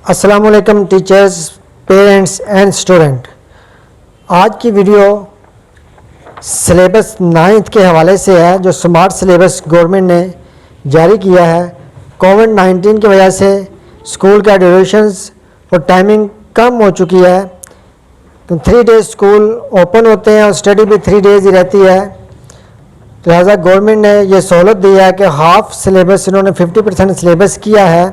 السلام علیکم teachers, parents and student. آج کی ویڈیو سلیبس 9th کے حوالے سے ہے، جو سمارٹ سلیبس گورنمنٹ نے جاری کیا ہے۔ کووڈ-19 کی وجہ سے اسکول کا ڈیوریشنز اور ٹائمنگ کم ہو چکی ہے، تو 3 days اسکول اوپن ہوتے ہیں اور اسٹڈی بھی 3 days ہی رہتی ہے۔ لہٰذا گورنمنٹ نے یہ سہولت دی ہے کہ ہاف سلیبس انہوں نے 50% سلیبس کیا ہے،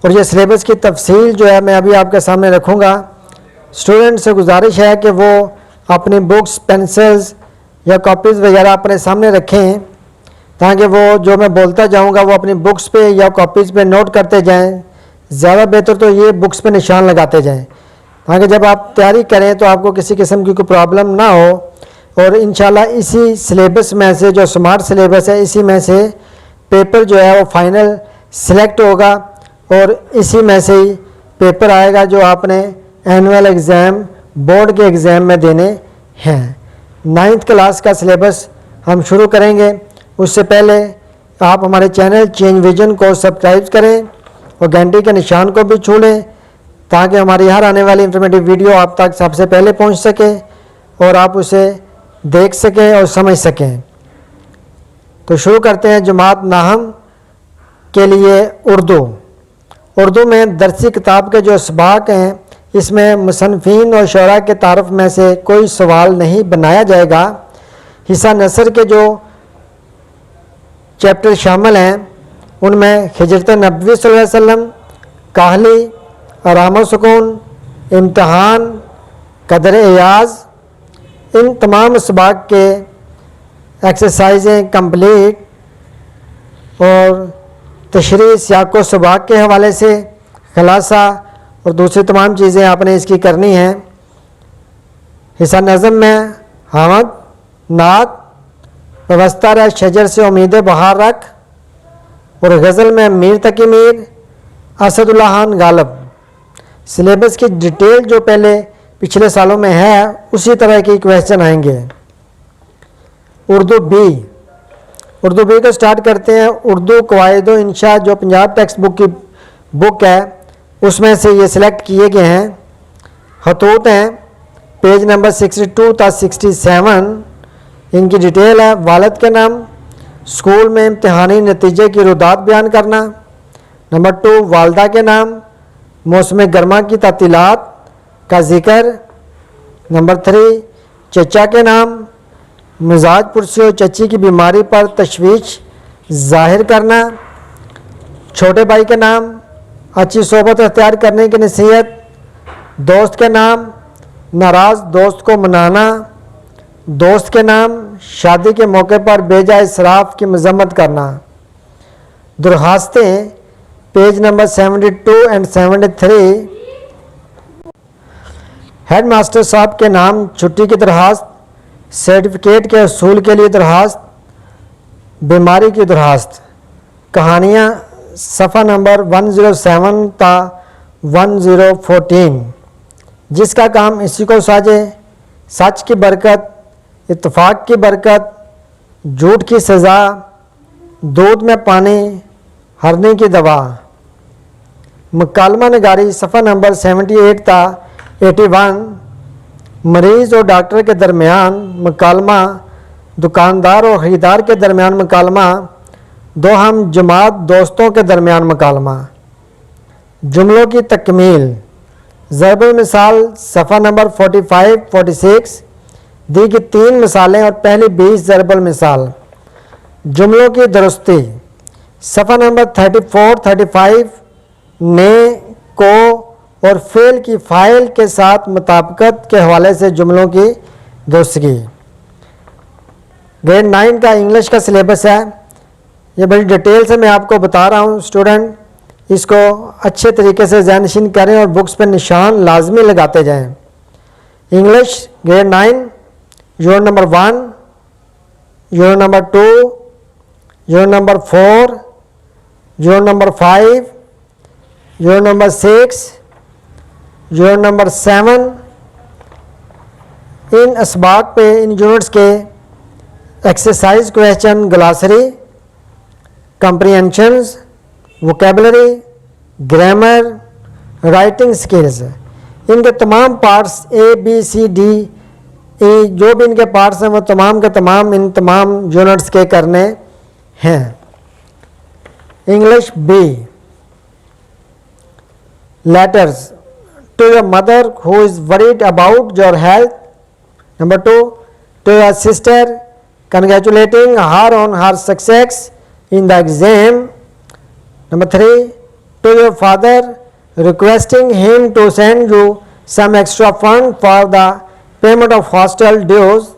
اور یہ سلیبس کی تفصیل جو ہے میں ابھی آپ کے سامنے رکھوں گا۔ اسٹوڈنٹ سے گزارش ہے کہ وہ اپنی بکس، پینسلز یا کاپیز وغیرہ اپنے سامنے رکھیں، تاکہ وہ جو میں بولتا جاؤں گا وہ اپنی بکس پہ یا کاپیز پہ نوٹ کرتے جائیں۔ زیادہ بہتر تو یہ بکس پہ نشان لگاتے جائیں، تاکہ جب آپ تیاری کریں تو آپ کو کسی قسم کی کوئی پرابلم نہ ہو، اور انشاءاللہ اسی سلیبس میں سے، جو سمارٹ سلیبس ہے، اسی میں سے پیپر جو ہے وہ فائنل سلیکٹ ہوگا، اور اسی میں سے ہی پیپر آئے گا جو آپ نے اینول ایگزام، بورڈ کے ایگزام میں دینے ہیں۔ 9th کلاس کا سلیبس ہم شروع کریں گے۔ اس سے پہلے آپ ہمارے چینل چینج ویژن کو سبسکرائب کریں اور گھنٹی کے نشان کو بھی چھو لیں، تاکہ ہماری ہر آنے والی انفارمیٹیو ویڈیو آپ تک سب سے پہلے پہنچ سکے اور آپ اسے دیکھ سکیں اور سمجھ سکیں۔ تو شروع کرتے ہیں جماعت ناہم کے لیے اردو میں درسی کتاب کے جو اسباق ہیں، اس میں مصنفین اور شعراء کے تعارف میں سے کوئی سوال نہیں بنایا جائے گا۔ حصہ نثر کے جو چیپٹر شامل ہیں، ان میں ہجرت نبوی صلی اللہ علیہ وسلم، کاہلی، آرام و سکون، امتحان، قدر ایاز، ان تمام اسباق کے ایکسرسائزیں کمپلیٹ، اور تشریح سیاق و سباق کے حوالے سے خلاصہ اور دوسری تمام چیزیں آپ نے اس کی کرنی ہیں۔ حصہ نظم میں حمد، نعت، وابستہ رہ شجر سے امید بہار رکھ، اور غزل میں میر تقی میر، اسد اللہ خان غالب۔ سلیبس کی ڈیٹیل جو پچھلے سالوں میں ہے، اسی طرح کی کویسچن آئیں گے۔ اردو بی کو سٹارٹ کرتے ہیں۔ اردو قواعد و انشاء جو پنجاب ٹیکسٹ بک کی بک ہے، اس میں سے یہ سلیکٹ کیے گئے ہیں۔ خطوط ہیں، پیج نمبر 62 تا 67، ان کی ڈیٹیل ہے۔ والد کے نام، اسکول میں امتحانی نتیجے کی رودات بیان کرنا۔ نمبر 2، والدہ کے نام، موسم گرما کی تعطیلات کا ذکر۔ نمبر 3، چچا کے نام، مزاج پرسی اور چچی کی بیماری پر تشویش ظاہر کرنا۔ چھوٹے بھائی کے نام، اچھی صحبت اختیار کرنے کی نصیحت۔ دوست کے نام، ناراض دوست کو منانا۔ دوست کے نام، شادی کے موقع پر بے جا اسراف کی مذمت کرنا۔ درخواستیں، page number 72 and 73۔ Head master صاحب کے نام، چھٹی کی درخواست، سرٹیفکیٹ کے حصول کے لیے درخواست، بیماری کی درخواست۔ کہانیاں، صفحہ نمبر 107 تا 1014۔ جس کا کام اسی کو ساجے، سچ کی برکت، اتفاق کی برکت، جھوٹ کی سزا، دودھ میں پانی، ہرنی کی دوا۔ مکالمہ نگاری، صفحہ نمبر 78 تا 81۔ مریض اور ڈاکٹر کے درمیان مکالمہ، دکاندار اور خریدار کے درمیان مکالمہ، دو ہم جماعت دوستوں کے درمیان مکالمہ۔ جملوں کی تکمیل، ضرب المثال، صفحہ نمبر 45-46، دی گئی 3 مثالیں اور پہلی 20 ضرب المثال۔ جملوں کی درستی، صفحہ نمبر 34-35، نے، کو اور فعل کی فاعل کے ساتھ مطابقت کے حوالے سے جملوں کی درستگی۔ گریڈ 9 کا انگلش کا سلیبس ہے، یہ بڑی ڈیٹیل سے میں آپ کو بتا رہا ہوں۔ اسٹوڈنٹ اس کو اچھے طریقے سے ذہن نشین کریں اور بکس پہ نشان لازمی لگاتے جائیں۔ English grade 9، unit number 1، unit number 2، unit number 4، unit number 5، unit number 6، unit number 7۔ ان اسباق پہ، ان یونٹس کے exercise question, glossary, comprehensions, vocabulary, grammar, writing skills, इनके तमाम पार्ट्स ABCD E जो भी इनके पार्ट्स हैं वो तमाम के तमाम इन तमाम यूनिट्स के करने हैं। English B, letters, to your mother who is worried about your health. Number 2, to your sister, congratulating her on her success in the exam. Number 3, to your father, requesting him to send you some extra fund for the payment of hostel dues.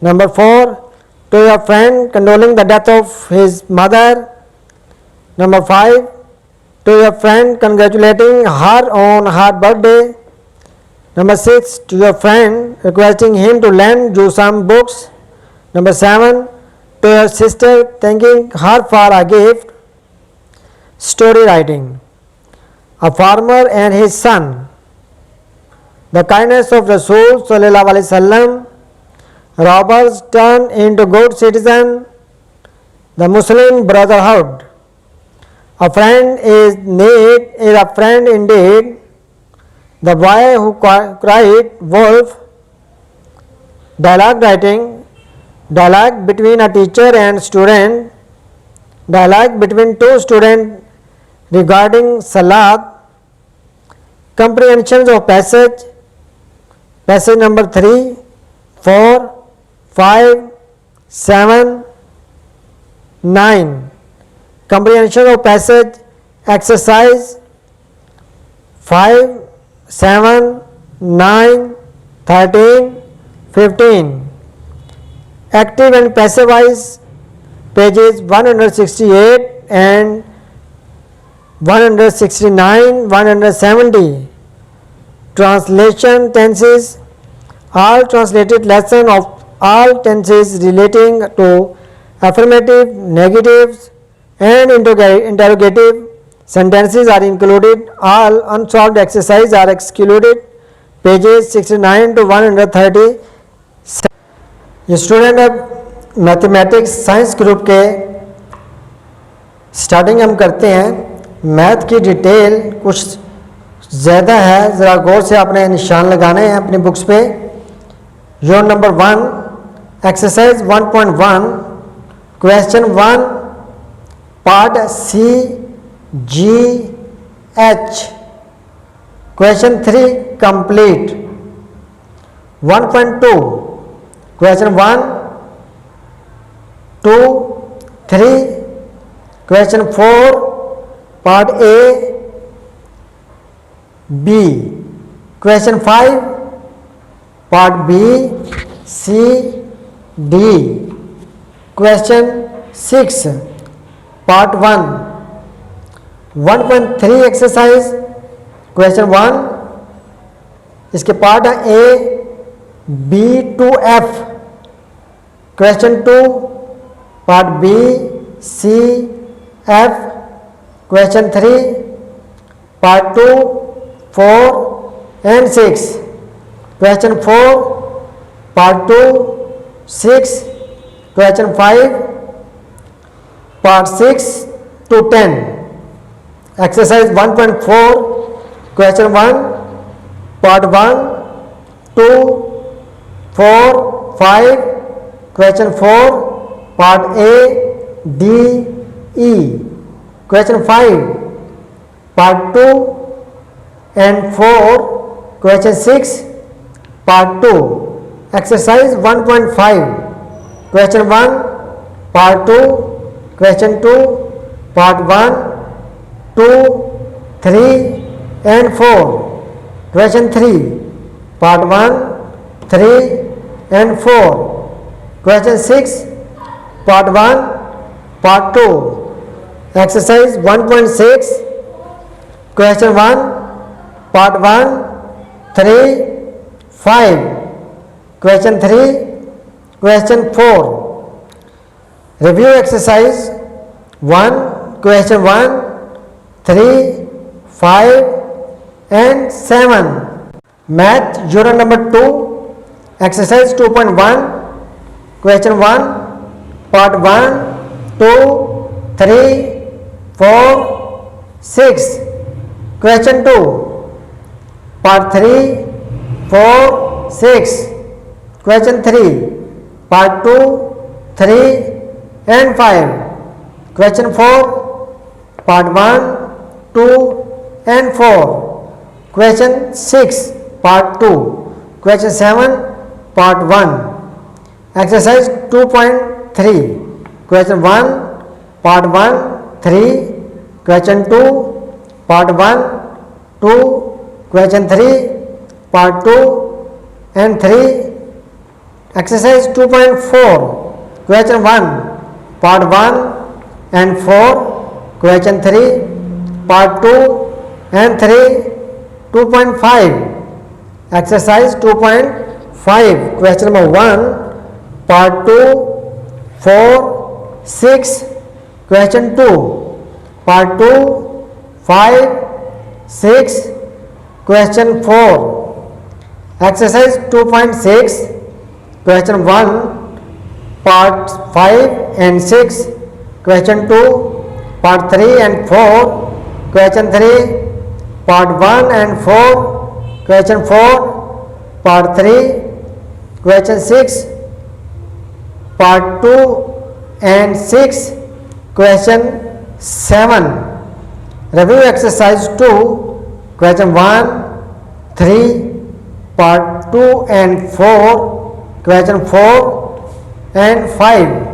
Number 4, to your friend, condoling the death of his mother. Number 5, to your friend, congratulating her on her birthday. Number 6, to your friend, requesting him to lend you some books. Number 7, to your sister, thanking her for a gift. Story writing. A farmer and his son. The kindness of Rasul sallallahu alaihi wasallam. Robbers turn into good citizen. The Muslim brotherhood. A friend is need is a friend indeed. The boy who cried wolf. Dialogue writing. Dialogue between a teacher and student. Dialogue between two students regarding salat. Comprehensions of passage. Passage number 3, 4, 5, 7, 9. Comprehension of passage exercise 5, 7, 9, 13, 15. Active and passive voice, pages 168 and 169, 170. Translation tenses, all translated lesson of all tenses relating to affirmative, negatives and interrogative sentences are included. All unsolved exercises are excluded. Pages 69 to 130. ये student अब mathematics science group के starting हम करते हैं। Math की detail कुछ ज़्यादा है, ज़रा गौर से आपने निशान लगाने हैं अपनी बुक्स पे। Unit number 1, exercise 1.1, question 1, part CGH, question 3 complete. 1.2, question 1, 2, 3, question 4 part A, B, question 5 part B, C, D, question 6 part 1। 1.3 exercise, question 1, इसके पार्ट है A, B to F, question 2 part B, C, F, question 3 part 2, 4 and 6, question 4 part 2, 6, question 5 part 6 to 10। Exercise 1.4, question 1 part 1, 2, 4, 5, question 4 part A, D, E, question 5 part 2 and 4, question 6 part 2। Exercise 1.5, question 1 part 2, question 2 part 1, 2, 3 and 4, question 3 part 1, 3 and 4, question 6 part 1 part 2। Exercise 1.6, question 1 part 1, 3, 5, question 3, question 4। Review exercise 1, question 1, 3, 5 and 7। Math unit number 2, exercise 2.1, question 1 part 1, 2, 3, 4, 6, Question 2, part 3, 4, 6. Question 3, part 2, 3 and 5. Question 4, part 1, 2 and 4. Question 6, part 2. Question 7, part 1. Exercise 2.3. Question 1, part 1, 3. Question 2, part 1, 2. Question 3, part 2 and 3. Exercise 2.4. Question 1, part 1 and 4. Question 3, part 2 and 3. 2.5. Exercise 2.5. Question number 1, part 2, 4, 6. Question 2, part 2, 5, 6. Question 4. Exercise 2.6. Question 1, part 5 and 6. Question 2, part 3 and 4. Question 3, part 1 and 4. Question 4, part 3. Question 6, part 2 and 6. Question 7. Review exercise 2. Question 1, 3, part 2 and 4. Question 4 and 5.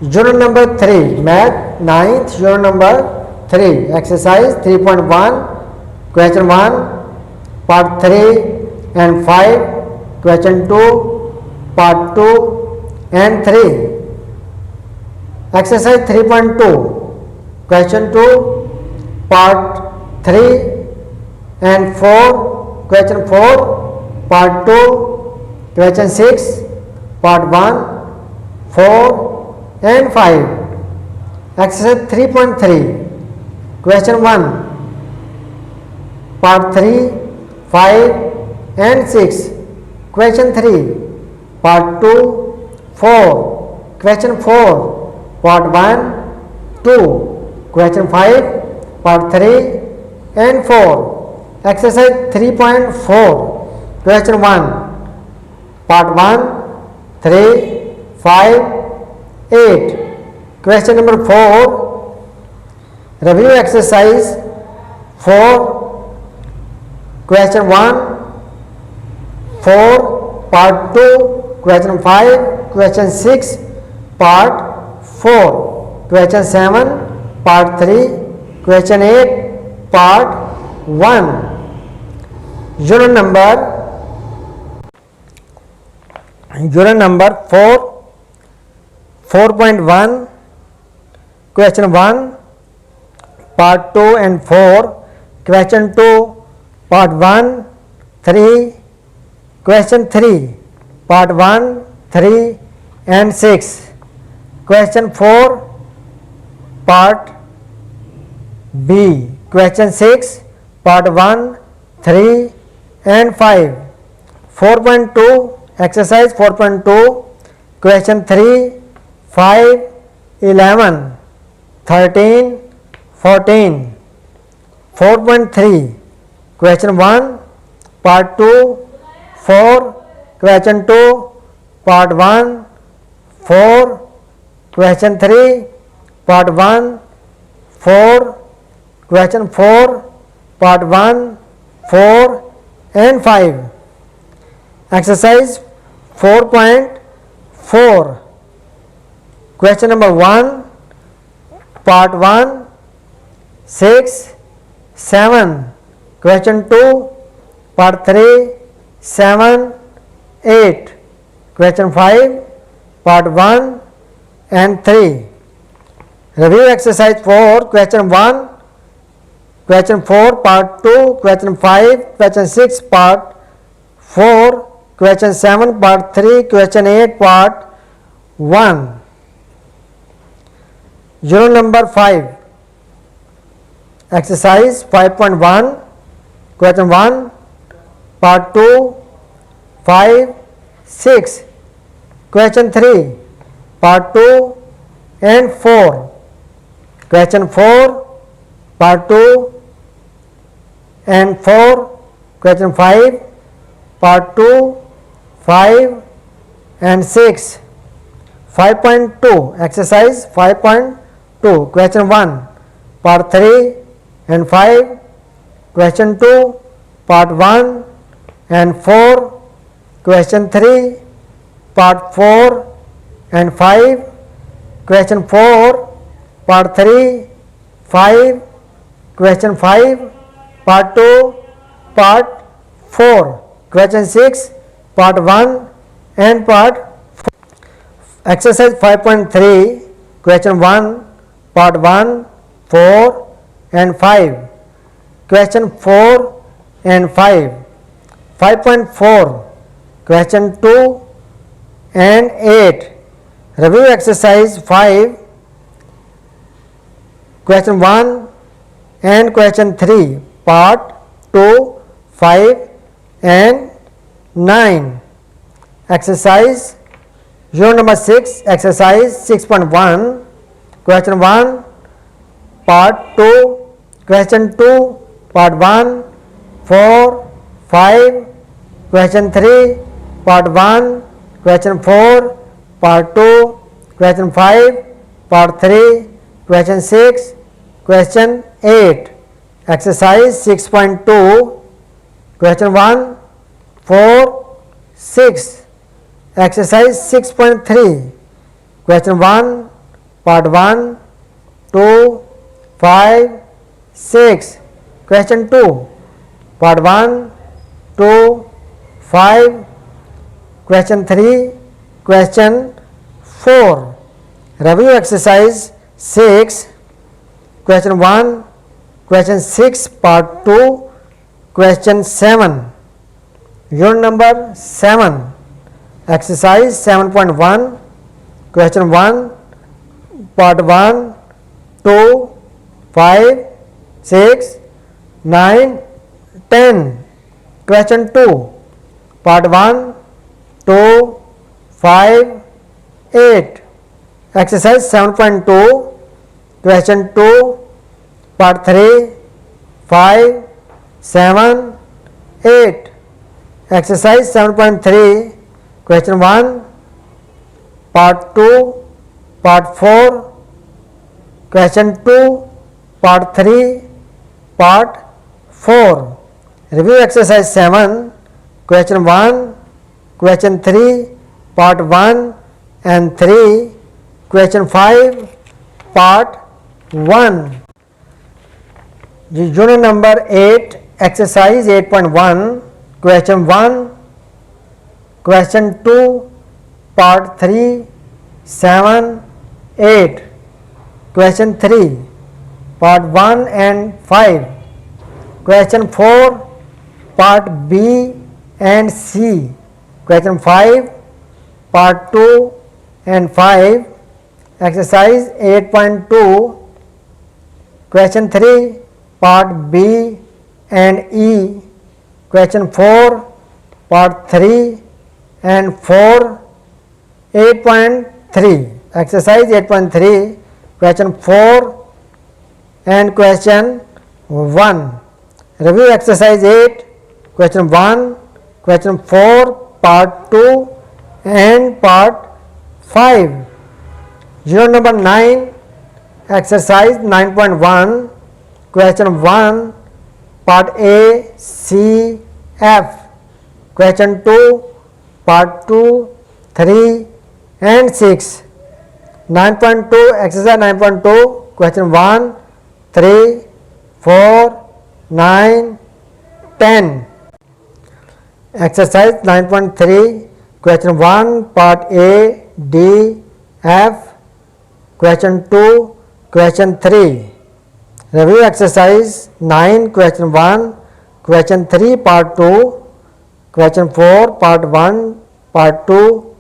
Unit number 3, Math 9th, unit number 3, exercise 3.1. Question 1, part 3 and 5. Question 2, part 2 and 3. Exercise 3.2. Question 2, part 3 and 4. Question 4, part 2. Question 6, part 1, 4 and 5. Exercise 3.3. Question 1, part 3, 5 and 6. Question 3, part 2, 4. Question 4, part 1, 2. Question 5, part 3 and 4. Exercise 3.4. Question 1, part 1, 3, 5, 8. Question number 4. Review exercise 4. Question 1, 4, part 2. Question 5. Question 6, part 4. Question 7, part 3. Question 8, part 1. Unit number 4, 4.1. Question 1, part 2 and 4. Question 2, part 1, 3. Question 3, part 1, 3 and 6. Question 4, part B. Question 6, part 1, 3 and 5. 4.2. Exercise 4.2. Question 3, 5, 11, 13, 14. 4.3. Question 1, part 2, 4. Question 2, part 1, 4. Question 3, part 1, 4. Question 4, part 1, 4 and 5. Exercise 4.4. Question number 1, part 1, 6, 7. Question 2, part 3, 7, 8. Question 5, part 1 and 3. Review exercise 4. Question 1, question 4, part 2. Question 5, question 6, part 4. Question 7, part 3. Question 8, part 1. Unit number 5. Exercise 5.1. Question 1, part 2, 5, 6. Question 3, part 2 and 4. Question 4, part 2 and 4. Question 5, part 2, 5 and 6. 5.2, exercise 5.2. Question 1, part 3 and 5. Question 2, part 1 and 4. Question 3, part 4 and 5. Question 4, part 3, 5. Question 5, part 2, part 4. Question 6, part 1 and part 4. Exercise 5.3, question 1, part 1, 4 and 5. Question 4 and 5. 5.4, question 2 and 8. Review exercise 5, question 1 and question 3, part 2, 5 and 9. Exercise unit number 6, exercise 6.1, question 1, part 2, question 2, part 1, 4, 5, question 3, part 1, question 4, part 2, question 5, part 3, question 6, question 8. Exercise 6.2, question 1, 4, 6. Exercise 6.3, question 1, part 1, 2, 5, 6. Question 2, part 1, 2, 5. Question 3, question 4. Review exercise 6, question 1, question 6, part 2, question 7. Unit number 7. Exercise 7.1, question 1, part 1, 2, 5, 6, 9, 10. Question 2, part 1, 2, 5, 8. Exercise 7.2, question 2, part 3, 5, 7, 8. Exercise 7.3, question 1, part 2, part 4, question 2, part 3, part 4. Review exercise 7, question 1, question 3, part 1 and 3, question 5, part 1. Unit number 8, exercise 8.1, question 1, question 2, part 3, 7, 8. Question 3, part 1 and 5. Question 4, part B and C. Question 5, part 2 and 5. Exercise 8.2, question 3, part B and E. Question 4, part 3 and 4. 8.3, exercise 8.3, question 4 and question 1. Review exercise 8, question 1, question 4, part 2 and part 5. Unit number 9, exercise 9.1, question 1, part A, C, F. Question 2, part 2, 3 and 6. 9.2, exercise 9.2, question 1, 3, 4, 9, 10. Exercise 9.3, question 1, part A, D, F. Question 2, question 3. Review exercise 9, question 1, question 3, part 2, question 4, part 1, part 2,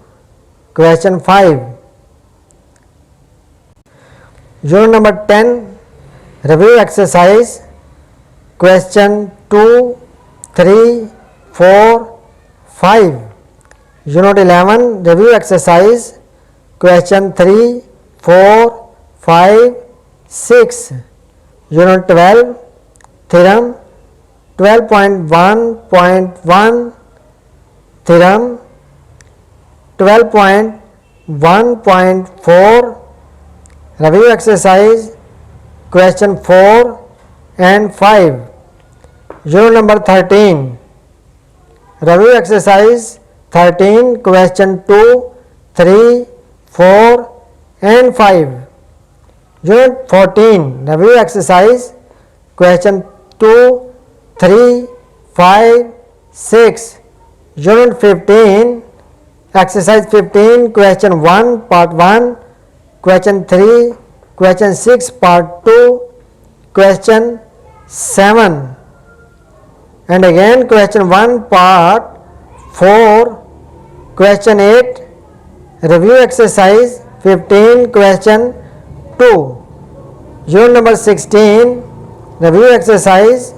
question 5. Unit number 10, review exercise, question 2, 3, 4, 5. Unit 11, review exercise, question 3, 4, 5, 6. Unit 12 theorem 12.1.1 theorem 12.1.4 review exercise question 4 and 5. Unit number 13 review exercise 13 question 2, 3, 4 and 5. Unit 14 review exercise question 2, 3, 5, 6. Unit 15 exercise 15 question 1 part 1, question 3, question 6 part 2, question 7 and again question 1 part 4, question 8 review exercise 15 question 2. Unit number 16 review exercise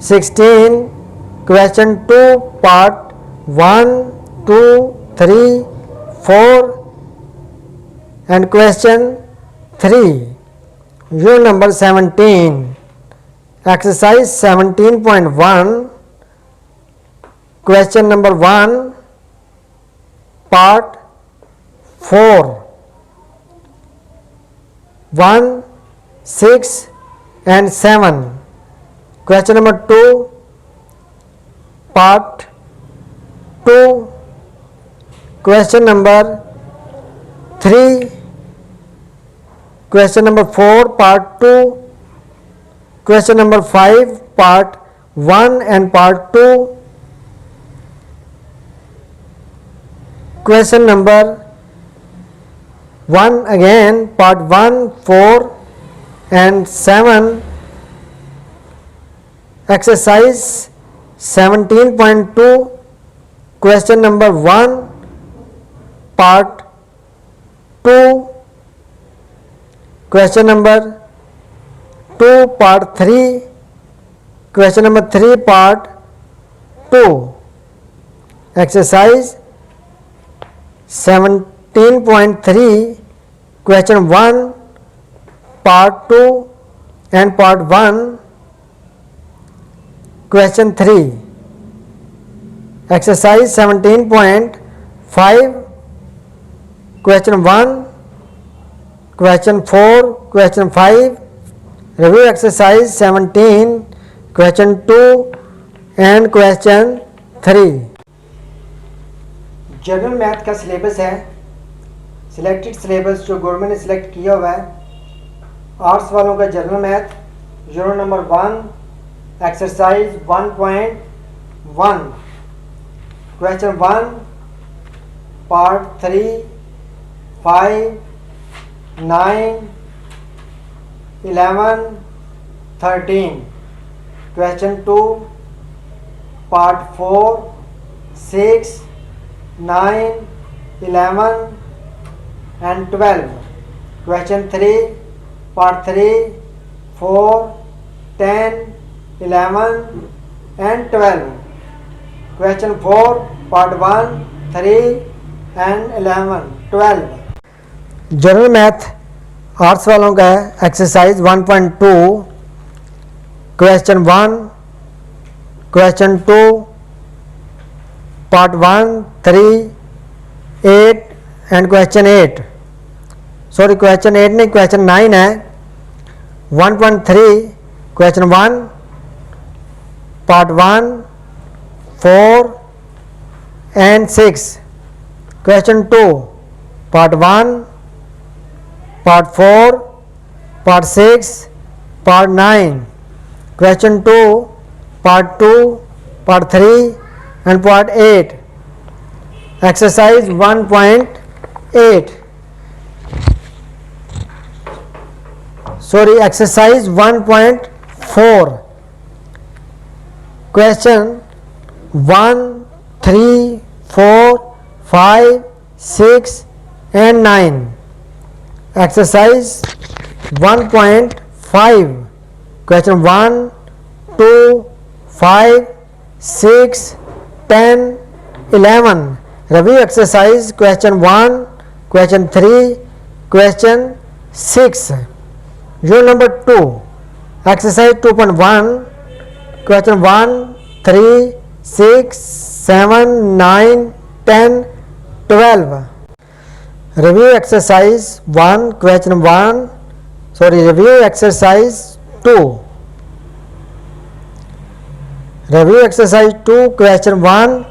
16 question 2 part 1, 2, 3, 4 and question 3. Unit number 17 exercise 17.1 question number 1 part 4, 1, 6 and 7. Question number 2 part 2, question number 3, question number 4 part 2, question number 5 part 1 and part 2, question number 1 again part 1, 4 and 7. Exercise 17.2 question number 1 part 2, question number 2 part 3, question number 3 part 2. Exercise 17.3 question 1 part 2 and part 1, question 3. Exercise 17.5 question 1, question 4, question 5. Review exercise 17 question 2 and question 3. General math का syllabus है, selected syllabus जो government ने select किया हुआ है। Arts वालों का general math unit number 1 exercise 1.1 question 1 part 3, 5, 9, 11, 13. Question 2 part 4, 6, 9, 11 and 12. Question 3 part 3, 4, 10, 11 and 12. Question 4 part 1, 3 and 11, 12. General math arts वालों का है exercise 1.2 question 1, question 2 part 1, 3, 8 and question 8. Sorry question 8 नहीं, क्वेश्चन 9 है. 1.3 question 1 part 1, 4 and 6. Question 2 part 1, part 4, part 6, part 9. Question 2, part 2, part 3 and part 8. Exercise 1.8. Sorry, exercise 1.4. Question 1, 3, 4, 5, 6 and 9. Exercise 1.5 question 1, 2, 5, 6, 10, 11. Review exercise question 1, question 3, question 6. Unit number 2 Exercise 2.1, question 1, 3, 6, 7, 9, 10, 12. Review exercise 1, question 1. Review exercise 2. Review exercise 2, question 1,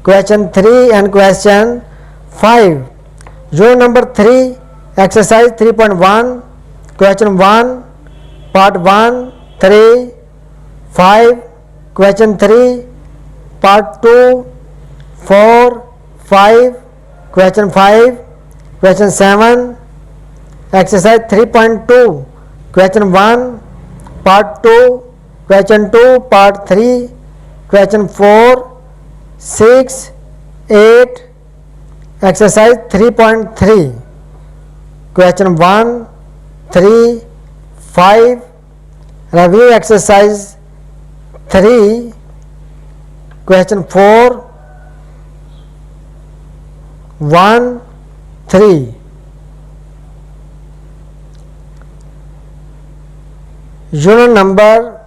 question 3 and question 5. Unit number 3, exercise 3.1, question 1, part 1, 3, 5, question 3, part 2, 4, 5, question 5, question 7, exercise 3.2, question 1, part 2, question 2, part 3, question 4, 6, 8, exercise 3.3, question 1, 3, 5, review exercise 3, question 4, 1, 3. Unit number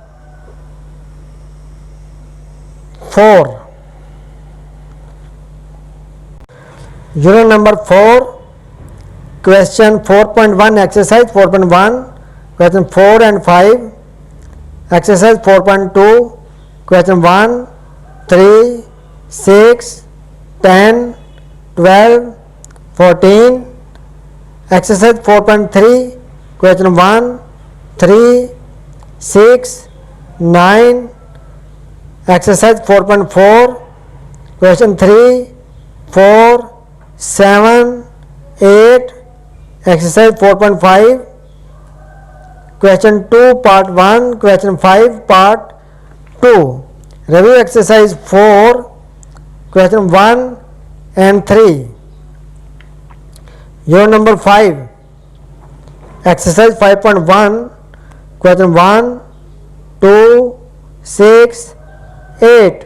4. Unit number 4, question 4.1, exercise 4.1, question 4 and 5, exercise 4.2, question 1, 3, 6, 10, 12, 14, exercise 4.3, question 1, 3, 6, 9, exercise 4.4, question 3, 4, 7, 8, exercise 4.5, question 2, part 1, question 5, part 2. Review exercise 4, question 1 and 3. Unit number 5, exercise 5.1, question 1, 2, 6, 8.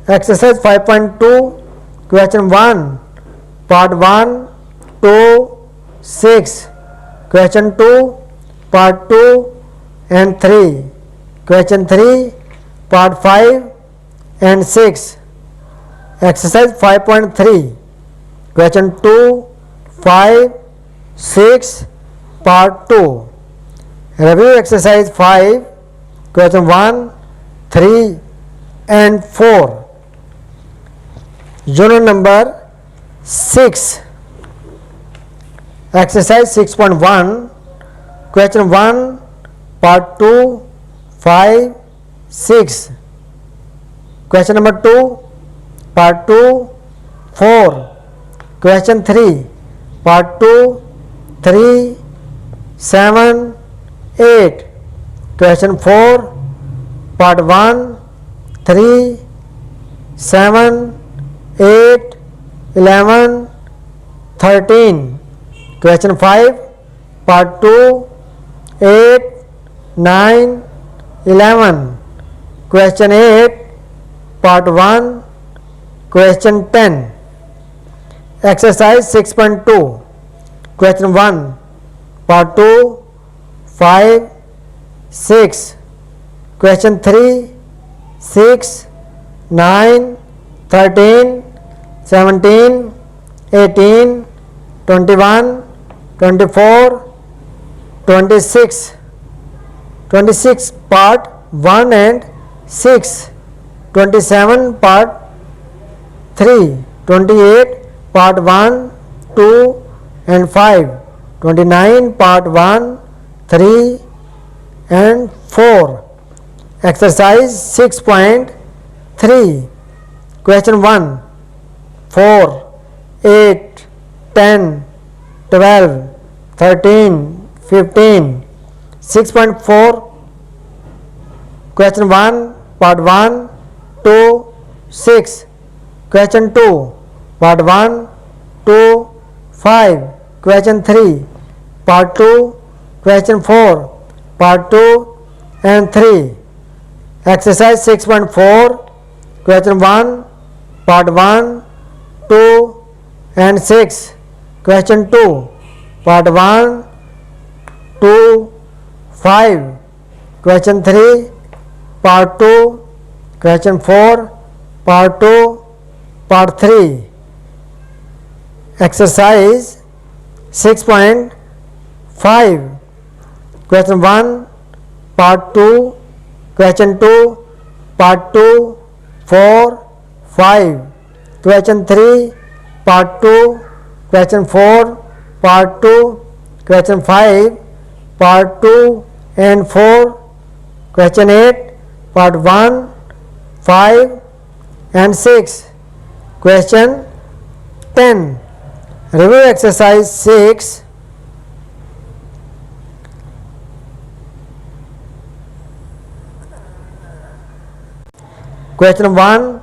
Exercise 5.2, question 1, part 1, 2, 6, question 2, part 2 and 3, question 3, part 5 and 6. Exercise 5.3, question 2, 5, 6, part 2. Review exercise 5, question 1, 3 and 4. Unit number 6, exercise 6.1, question 1, part 2, 5, 6. Question number 2, part 2, 4. Question 3, part 2, 3, 7, 8. Question 4, part 1, 3, 7, 8, 11, 13. Question 5, part 2, 8, 9, 11. Question 8, part 1, question 10. Exercise 6.2, question 1, part 2, 5, 6. Question 3, 6, 9, 13, 17, 18, 21, 24, 26. 26 part 1 and 6, 27 part 3, 28 part 1, 2 and 5, 29 part 1, 3 and 4. Exercise 6.3, question 1, 4, 8, 10, 12, 13, 15. 6.4, question 1, part 1, 2, 6. Question 2, part 1, 2, 5. Question 3, part 2, question 4, part 2 and 3. Exercise 6.4, question 1, part 1, 2 and 6. Question 2, part 1, 2, 5. Question 3 Part 2. Question 4 Part 2 Part 3. Exercise 6.5. Question 1 Part 2. Question 2 Part 2 4 5. Question 3 Part 2. Question 4 Part 2. Question 5 Part 2 and 4. Question 8 Part 1 5 and 6. Question 10. Review exercise 6. Question 1,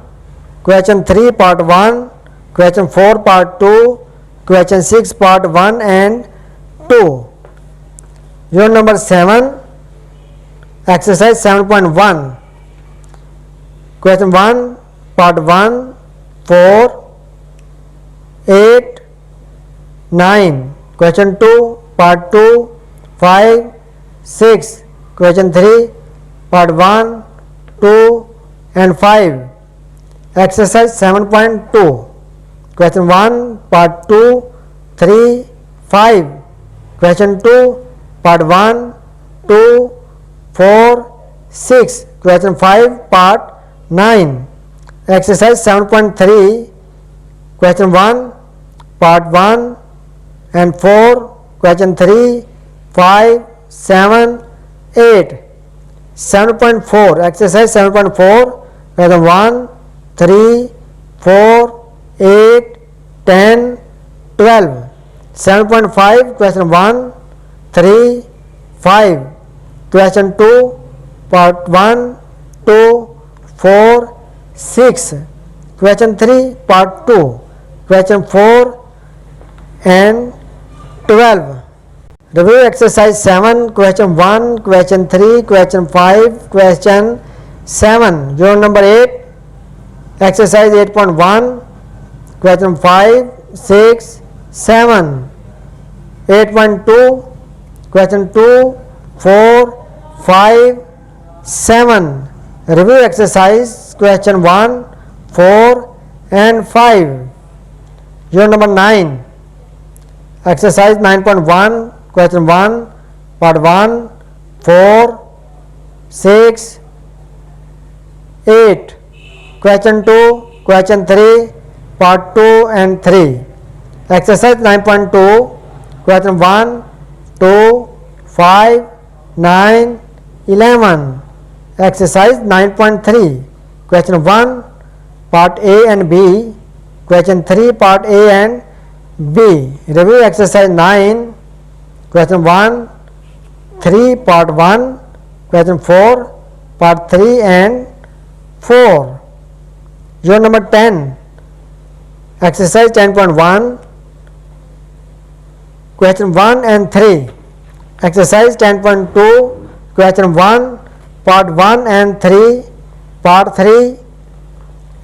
Question 3 Part 1, Question 4 Part 2, Question 6 Part 1 and 2. Unit number 7, Exercise 7.1. Question 1 Part 1 4 8 9. Question 2 Part 2 5 6. Question 3 Part 1 2 and 5. Exercise 7.2. Question 1 Part 2 3 5. Question 2 Part 1 2 4 6. Question 5 Part 9. Exercise 7.3. Question 1 Part 1 and 4. Question 3 5 7 8. 7.4. Exercise 7.4. Question 1 3 4 8 10 12. 7.5. Question 1 3 5. Question 2 Part 1 2 4 6. Question 3 Part 2. Question 4 and 12. Review exercise 7. Question 1, Question 3, Question 5, Question 7. Unit number 8. Exercise 8.1. Question 5, 6, 7. 8.2. Question 2, 4, 5, 7. Review exercise question 1, 4 and 5. Unit number 9. Exercise 9.1. Question 1 Part 1 4 6 8. Question 2 Question 3 Part 2 and 3. Exercise 9.2. Question 1 2 5 9 11. Exercise 9.3. Question 1 Part A and B. Question 3 Part A and B. Review exercise 9. Question 1 3 Part 1. Question 4 Part 3 and 4. Unit number 10. Exercise 10.1. Question 1 and 3. Exercise 10.2. Question 1 Part 1 and 3 Part 3.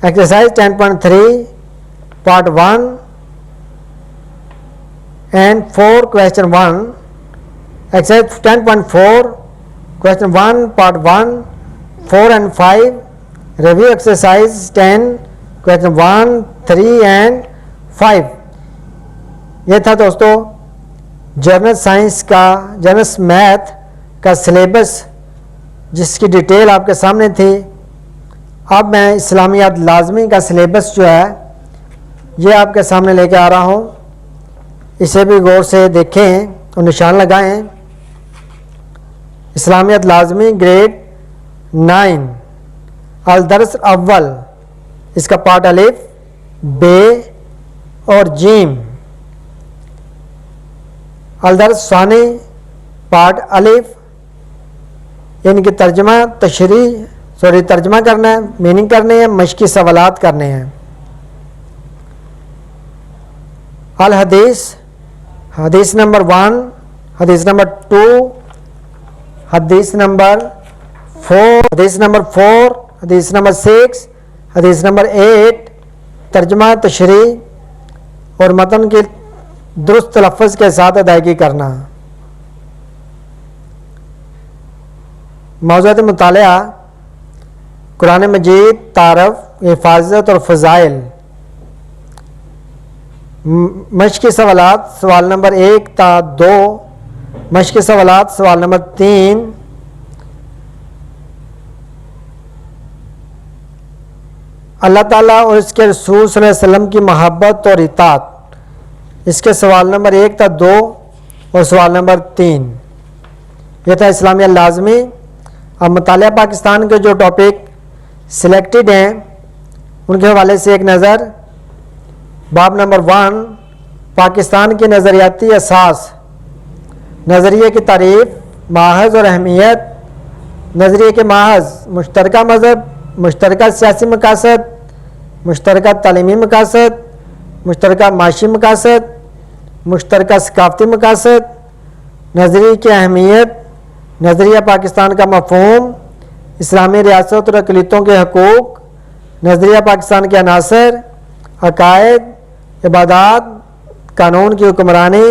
Exercise 10.3 Part 1 and 4 Question 1. Exercise 10.4. Question 1 Part 1 4 and 5. Review exercise 10. Question 1 3 and 5. ये था दोस्तों general science का general math का syllabus जिसकी detail आपके सामने थी. अब मैं इस्लामियात लाजमी का सिलेबस जो है ये आपके सामने लेके आ रहा हूँ. इसे भी गौर से देखें और निशान लगाएं. इस्लामियात लाजमी ग्रेड 9 अल दर्स अव्वल, इसका पार्ट अलिफ बे और जीम. अल दर्स सानी पार्ट अलिफ, इनकी तर्जमा करना है, मीनिंग करनी है, मशकी सवालात करने हैं. अल हदीस, हदीस नंबर 1, हदीस नंबर 2, हदीस नंबर 4, हदीस नंबर 4, हदीस नंबर 6, हदीस नंबर 8. तर्जमा तशरीह और मतन की दुरुस्त लफ्ज़ के साथ अदायगी करना. موضوعات مطالعہ قرآن مجید، تعارف، حفاظت اور فضائل۔ مشقی سوالات سوال نمبر 1 تا 2، مشقی سوالات سوال نمبر 3، اللہ تعالیٰ اور اس کے رسول صلی اللہ علیہ وسلم کی محبت اور اطاعت، اس کے سوال نمبر 1 تا 2 اور سوال نمبر 3۔ یہ تھا اسلامیہ لازمی۔ اب مطالعہ پاکستان کے جو ٹاپک سلیکٹڈ ہیں ان کے حوالے سے ایک نظر۔ باب نمبر 1، پاکستان کی نظریاتی اساس، نظریے کی تعریف، ماخذ اور اہمیت۔ نظریے کے ماخذ: مشترکہ مذہب، مشترکہ سیاسی مقاصد، مشترکہ تعلیمی مقاصد، مشترکہ معاشی مقاصد، مشترکہ ثقافتی مقاصد۔ نظریے کی اہمیت: نظریہ پاکستان کا مفہوم، اسلامی ریاست اور اقلیتوں کے حقوق، نظریہ پاکستان کے عناصر، عقائد، عبادات، قانون کی حکمرانی،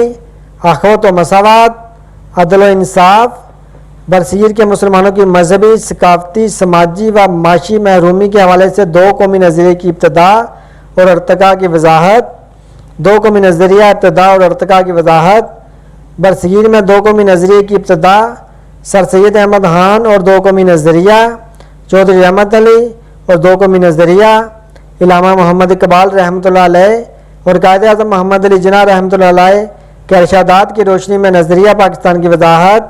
اخوت و مساوات، عدل و انصاف۔ برصغیر کے مسلمانوں کی مذہبی، ثقافتی، سماجی و معاشی محرومی کے حوالے سے دو قومی نظریے کی ابتدا اور ارتقاء کی وضاحت۔ دو قومی نظریہ، ابتدا اور ارتقاء کی وضاحت۔ برصغیر میں دو قومی نظریے کی ابتدا سر سید احمد خان اور دو قومی نظریہ چودھری رحمت علی اور دو قومی نظریہ علامہ محمد اقبال رحمۃ اللہ علیہ اور قائد اعظم محمد علی جناح رحمۃ اللہ علیہ کے ارشادات کی روشنی میں نظریہ پاکستان کی وضاحت۔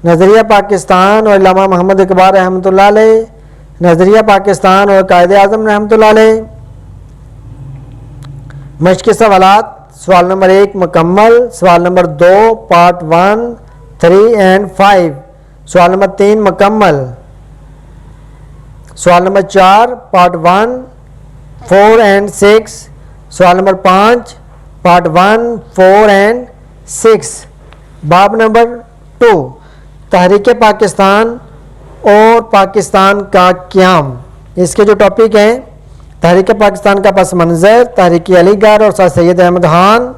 نظریہ پاکستان اور علامہ محمد اقبال رحمۃ اللہ علیہ، نظریہ پاکستان اور قائد اعظم رحمۃ اللہ علیہ۔ مشقی سوالات سوال نمبر 1 مکمل، سوال نمبر 2 پارٹ 1، 3 and 5، سوال نمبر 3 مکمل، سوال نمبر 4 پارٹ 1، 4 and 6، سوال نمبر 5 پارٹ 1، 4 and 6۔ باب نمبر 2، تحریک پاکستان اور پاکستان کا قیام۔ اس کے جو ٹاپک ہیں: تحریک پاکستان کا پس منظر، تحریک علی گڑھ اور سر سید احمد خان،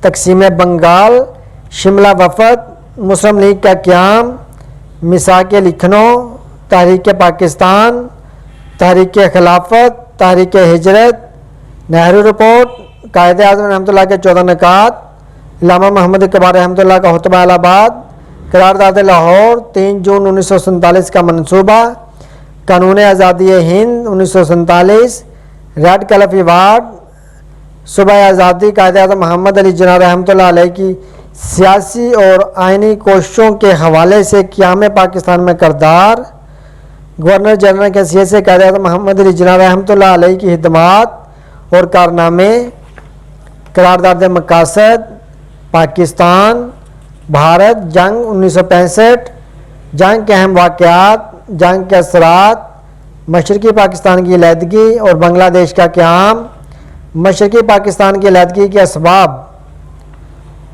تقسیم بنگال، شملہ وفد، مسلم لیگ کا قیام، میثاق لکھنؤ، تحریک پاکستان، تحریک خلافت، تحریک ہجرت، نہرو رپورٹ، قائد اعظم رحمۃ اللہ کے 14 نکات، علامہ محمد اقبال رحمۃ اللہ کا خطبہ الہ آباد، قرارداد لاہور، 3 جون 1947 کا منصوبہ، قانون آزادی ہند 1947، ریڈ کلف ایوارڈ، صبح آزادی، قائد اعظم محمد علی جناح رحمۃ اللہ علیہ کی سیاسی اور آئینی کوششوں کے حوالے سے قیام پاکستان میں کردار، گورنر جنرل کی حیثیت سے قائد اعظم محمد علی جناح رحمۃ اللہ علیہ کی خدمات اور کارنامے، قرارداد مقاصد، پاکستان بھارت جنگ 1965، جنگ کے اہم واقعات، جنگ کے اثرات، مشرقی پاکستان کی علیحدگی اور بنگلہ دیش کا قیام، مشرقی پاکستان کی علیحدگی کے اسباب۔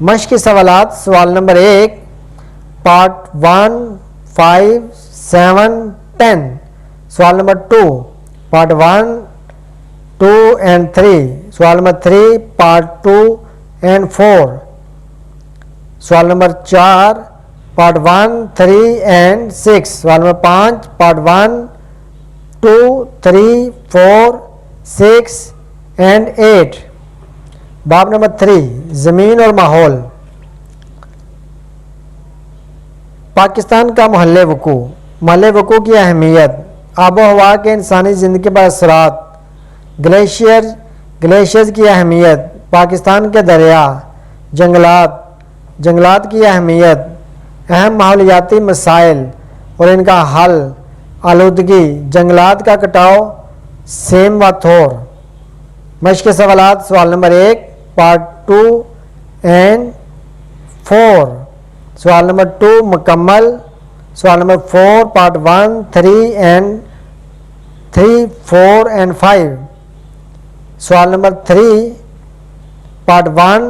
مشقی سوالات سوال نمبر 1 پارٹ 1، 5، 7، 10، سوال نمبر 2 پارٹ 1، 2 and 3، سوال نمبر 3 پارٹ 2 and 4، سوال نمبر 4 پارٹ 1، 3 and 6، سوال نمبر 5 پارٹ 1، 2، 3، 4، 6 and 8۔ باب نمبر 3، زمین اور ماحول۔ پاکستان کا محل وقوع، محل وقوع کی اہمیت، آب و ہوا کے انسانی زندگی پر اثرات، گلیشیئرز کی اہمیت، پاکستان کے دریا، جنگلات کی اہمیت، اہم ماحولیاتی مسائل اور ان کا حل، آلودگی، جنگلات کا کٹاؤ، سیم و تھور۔ مشق سوالات سوال نمبر 1 پارٹ 2 and 4، سوال نمبر 2 مکمل، سوال نمبر 4 پارٹ 1، 3 and 5، سوال نمبر 3 پارٹ 1،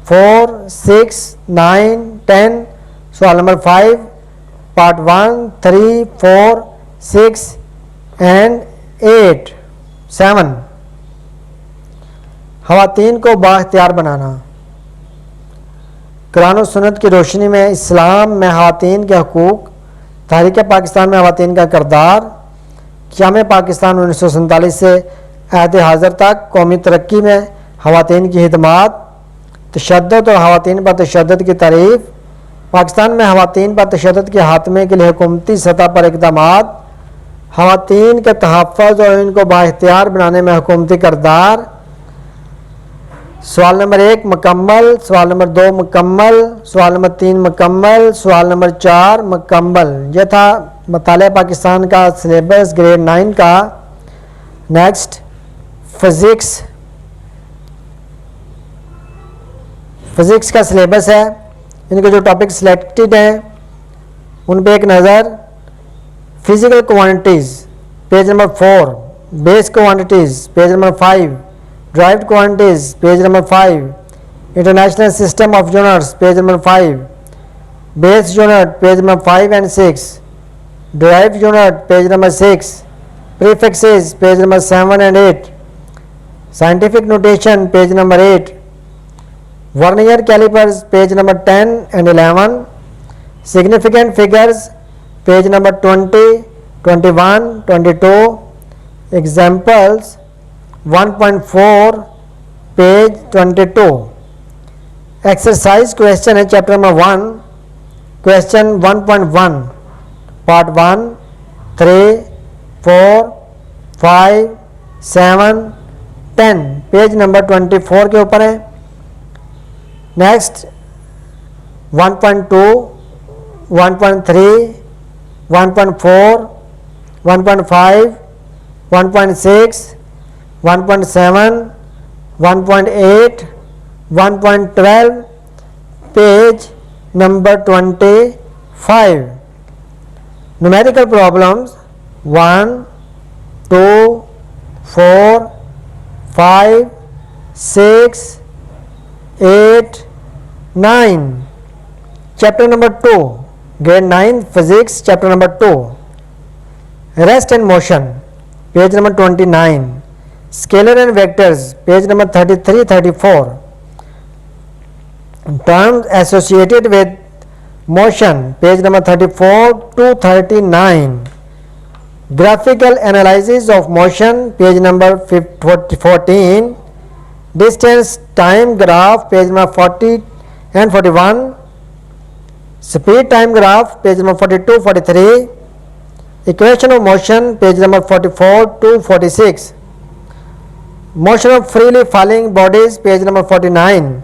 4، 6، 9، 10، سوال نمبر 5 پارٹ 1، 3، 4، 6 and 8، 7۔ خواتین کو بااختیار بنانا۔ قرآن و سنت کی روشنی میں اسلام میں خواتین کے حقوق، تحریک پاکستان میں خواتین کا کردار، قیام پاکستان 1947 سے عہد حاضر تک قومی ترقی میں خواتین کی خدمات، تشدد اور خواتین پر تشدد کی تعریف، پاکستان میں خواتین پر تشدد کے خاتمے کے لیے حکومتی سطح پر اقدامات، خواتین کے تحفظ اور ان کو بااختیار بنانے میں حکومتی کردار۔ سوال نمبر 1 مکمل، سوال نمبر 2 مکمل، سوال نمبر 3 مکمل، سوال نمبر 4 مکمل۔ یہ تھا مطالعہ پاکستان کا سلیبس گریڈ 9 کا۔ نیکسٹ فزکس کا سلیبس ہے، ان کے جو ٹاپک سلیکٹڈ ہیں ان پہ ایک نظر۔ Physical quantities page number 4، base quantities page number 5، derived quantities page number 5، international system of units page number 5، base unit page number 5 and 6، derived unit page number 6، prefixes page number 7 and 8، scientific notation page number 8، vernier callipers page number 10 and 11، significant figures page number 20، 21، 22، examples 1.4 page 22۔ Exercise question ہے chapter number 1، question 1.1 part 1، 3، 4، 5، 7، 10 page number 24 کے اوپر ہے۔ Next 1.2، 1.3، 1.4، 1.5، 1.6، 1.7، 1.8، 1.12 page number 25۔ numerical problems 1، 2، 4، 5، 6، 8، 9۔ chapter number 2 grade 9 physics chapter number 2 rest and motion page number 29, scalar and vectors page number 33, 34, terms associated with motion page number 34 to 39, graphical analysis of motion page number 14, distance time graph page number 40 and 41, speed time graph page number 42, 43, equation of motion page number 44 to 46, motion of freely falling bodies page number 49,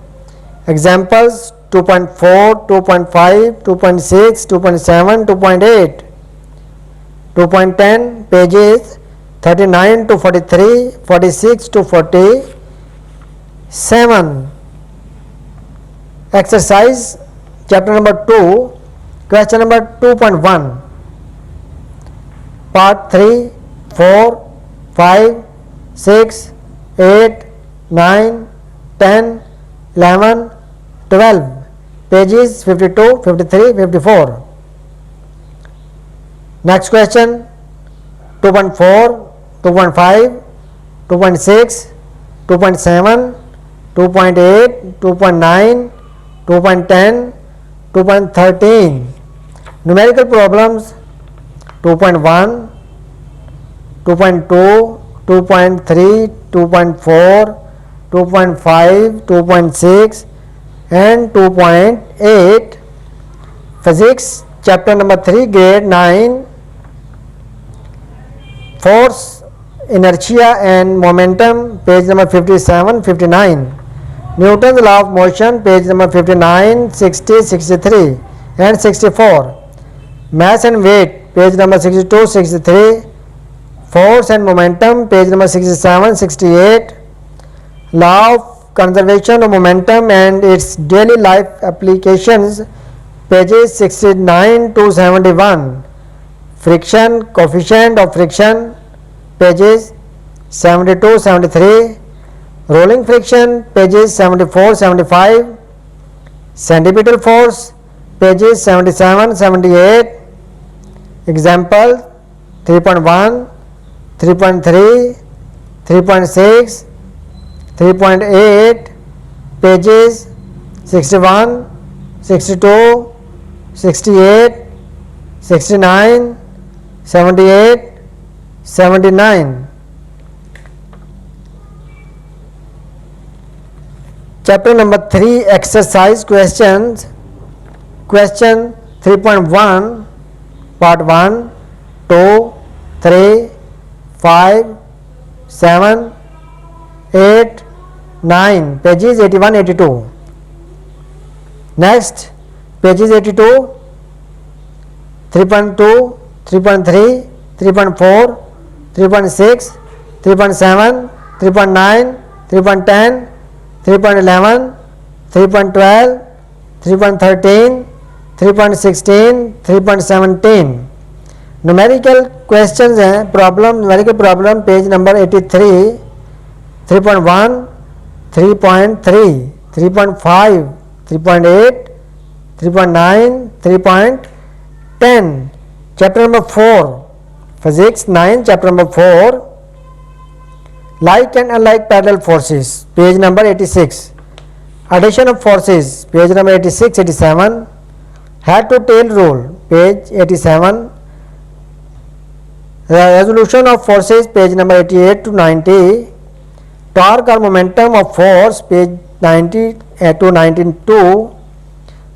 examples 2.4, 2.5, 2.6, 2.7, 2.8, 2.10 pages 39 to 43, 46 to 47. Exercise chapter number 2 question number 2.1 part 3, 4, 5, 6, 8, 9, 10, 11, 12 pages 52, 53, 54. Next question 2.4, 2.5, 2.6, 2.7, 2.8, 2.9, 2.10, 2.13. Numerical problems 2.1, 2.2, 2.3, 2.4, 2.5, 2.6 and 2.8. Physics chapter number 3 grade 9, force, inertia and momentum page number 57, 59, Newton's law of motion page number 59, 60, 63 and 64, mass and weight page number 62, 63, force and momentum page number 67, 68, law of conservation of momentum and its daily life applications pages 69 to 71, friction, coefficient of friction pages 72, 73, rolling friction pages 74, 75, centripetal force pages 77, 78, example 3.1, 3.3, 3.6, 3.8 pages 61, 62, 68, 69, 78, 79. Chapter number 3, exercise questions. Question 3.1, part 1, 2, 3, 5, 7, 8, 9, pages 81, 82. Next, pages 82, 3.2, 3.3, 3.4, 3.6, 3.7, 3.9, 3.10, 3.11, 3.12, 3.13, 3.16, 3.17. numerical questions हैं, problem numerical problem page number 83, 3.1, 3.3, 3.5, 3.8, 3.9, 3.10. chapter number 4, physics 9, chapter number 4, like and unlike parallel forces, page number 86. addition of forces, page number 86, 87. head to tail rule, page 87. resolution of forces, page number 88 to 90. torque or momentum of force, page 90 to 92.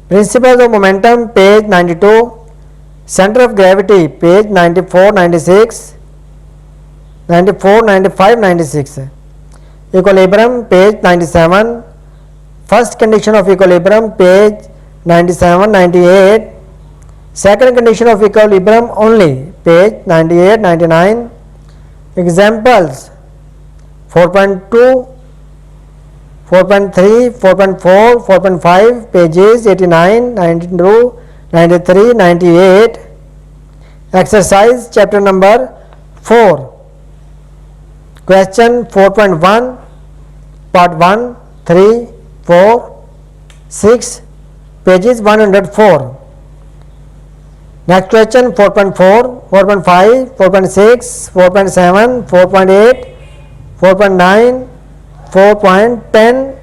principles of momentum, page 92. center of gravity, page 94, 96, 94, 95, 96. equilibrium, page 97. first condition of equilibrium, page 97, 98. second condition of equilibrium only, page 98, 99. examples 4.2, 4.3, 4.4, 4.5, pages 89, 92, 93, 98. exercise chapter number 4. question 4.1, part 1, 3, 4, 6, pages 104. next question 4.4, 4.5, 4.6, 4.7, 4.8, 4.9, 4.10,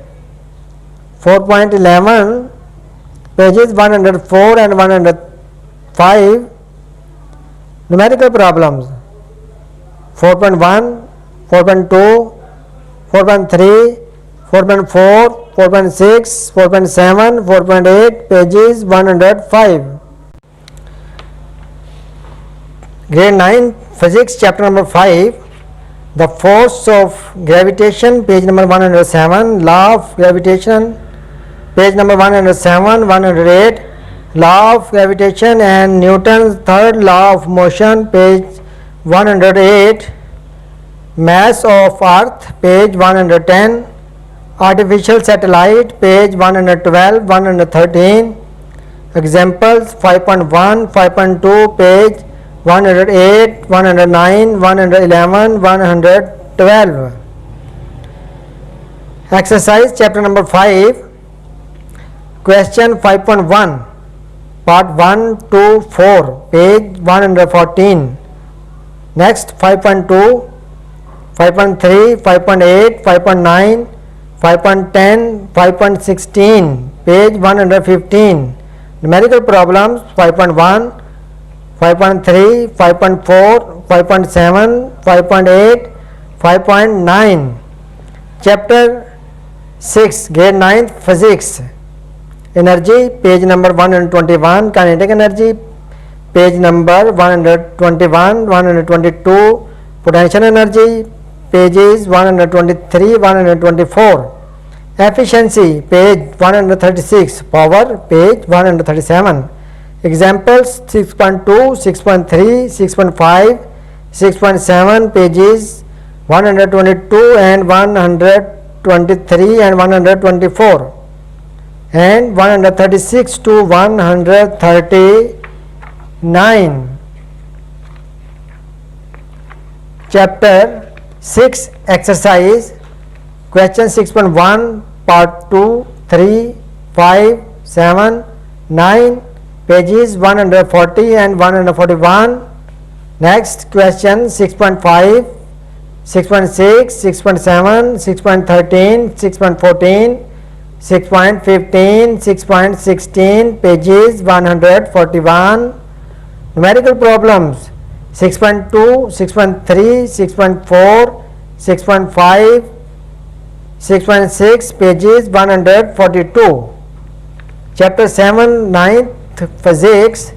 4.11, pages 104 and 105. numerical problems 4.1, 4.2, 4.3, 4.4, 4.6, 4.7, 4.8, pages 105. grade 9 physics chapter number 5, the force of gravitation, page number 107. law of gravitation, page number 107, 108. law of gravitation and Newton's third law of motion, page 108. mass of earth, page 110. artificial satellite, page 112, 113. examples 5.1, 5.2, page 108, 109, 111, 112. exercise chapter number 5, question 5.1, part 1 to 4, page 114. next 5.2, 5.3, 5.8, 5.9, 5.10, 5.16, page 115. numerical problems 5.1, 5.3, 5.4, 5.7, 5.8, 5.9. chapter 6, grade 9 physics. energy, page number 121. kinetic energy, page number 121, 122. potential energy, pages 123, 124. efficiency, page 136. power, page 137. examples 6.2, 6.3, 6.5, 6.7, pages 122 and 123 and 124 and 136 to 139. chapter 6 exercise question 6.1, part 2, 3, 5, 7, 9, pages 140 and 141. next question 6.5, 6.6, 6.7, 6.13, 6.14, 6.15, 6.16, pages 141, Numerical problems 6.2, 6.3, 6.4, 6.5, 6.6, pages 142. Chapter 7, 9th Physics,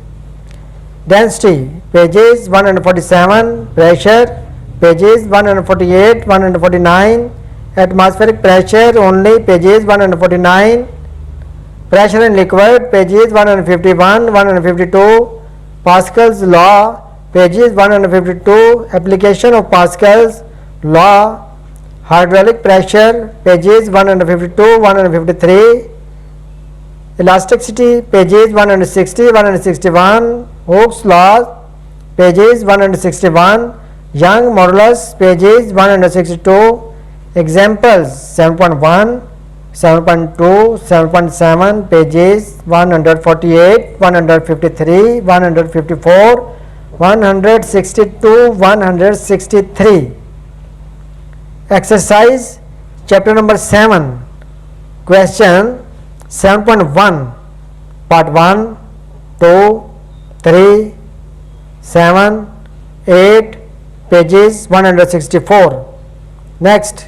density, pages 147, pressure, pages 148, 149, atmospheric pressure only, pages 149, pressure in liquid, pages 151, 152, Pascal's law, pages 152, application of Pascal's law, hydraulic pressure, pages 152, 153, elasticity, pages 160, 161, Hooke's law, pages 161, Young modulus, pages 162, examples 7.1, 7.2, 7.7, pages 148, 153, 154, 162, 163. Exercise chapter number 7, question 7.1, part 1, 2, 3, 7, 8, pages 164. Next,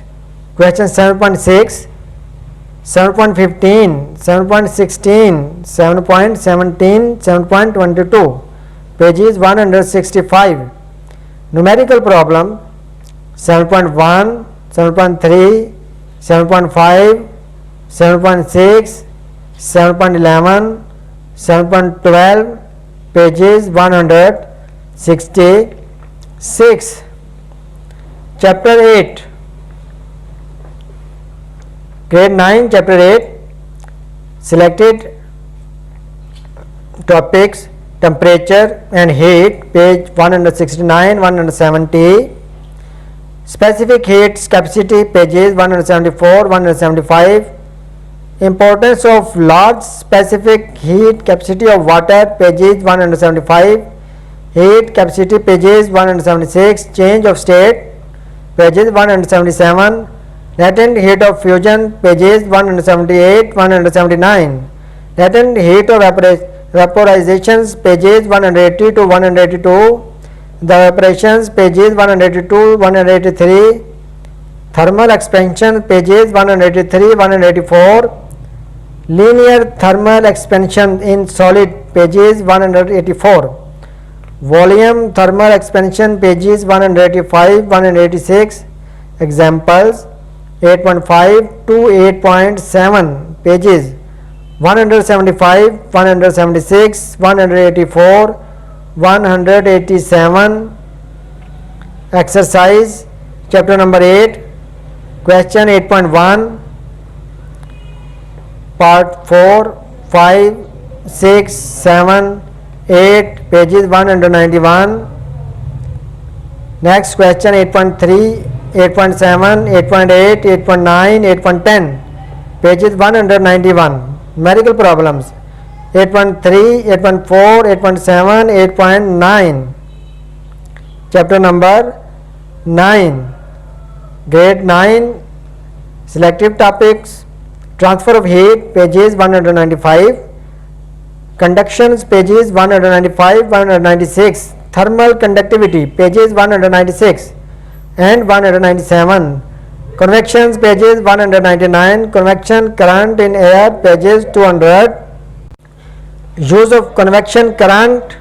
question 7.6, 7.15, 7.16, 7.17, 7.22, pages 165. Numerical problem 7.1, 7.3, 7.5, 7.6, 7.11, 7.12, pages 166. Chapter 8, grade 9, chapter 8, selected topics, temperature and heat, page 169, 170, specific heat capacity, pages 174, 175, importance of large specific heat capacity of water, pages 175, heat capacity, pages 176, change of state, pages 177, latent heat of fusion, pages 178, 179, latent heat of vaporizations, pages 180 to 182, the evaporations, pages 182, 183, thermal expansion, pages 183, 184, linear thermal expansion in solid, pages 184, volume thermal expansion, pages 185, 186, examples 8.5 to 8.7, pages 175, 176, 184, 187. Exercise chapter number 8, question 8.1, part 4, 5, 6, 7, 8, pages 191. Next question 8.3, 8.7, 8.8, 8.9, 8.10, pages 191. Numerical problems 8.3, 8.4, 8.7, 8.9. Chapter number 9, grade 9, selective topics, transfer of heat, pages 195, conductions, pages 195, 196, thermal conductivity, pages 196 and 197, convections, pages 199, convection current in air, pages 200, use of convection current,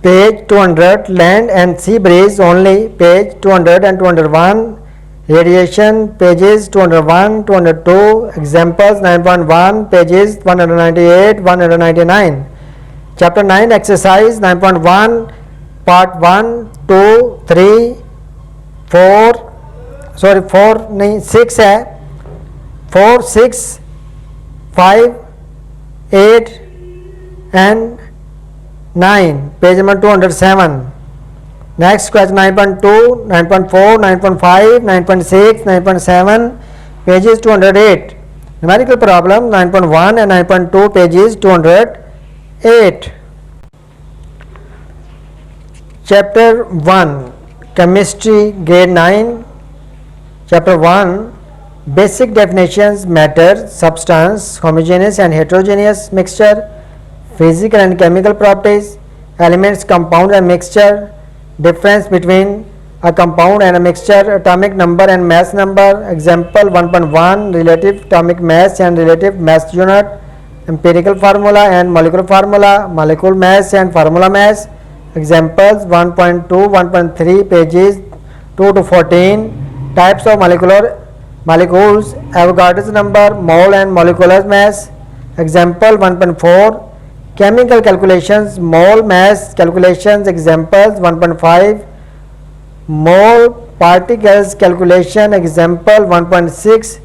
page 200, land and sea breeze only, page 200 and 201, radiation, pages 201, 202, examples 9.1, pages 198, 199. Chapter 9, exercise 9.1, part 1, 2, 3, 4, 6 है, 4, 6, 5, 8 and 9, page number 207. Next question 9.2, 9.4, 9.5, 9.6, 9.7, pages 208. Numerical problem 9.1 and 9.2, pages 208. Chapter 1, chemistry, grade 9. Chapter 1, basic definitions, matter, substance, homogeneous and heterogeneous mixture, physical and chemical properties, elements, compound and mixture, difference between a compound and a mixture, atomic number and mass number. Example 1.1, relative atomic mass and relative mass unit, empirical formula and molecular formula, molecule mass and formula mass. Examples 1.2, 1.3, pages 2 to 14. Types of molecules, Avogadro's number, mole and molecular mass. Example 1.4, chemical calculations, mole mass calculations. Examples 1.5, mole particles calculation. Example 1.6,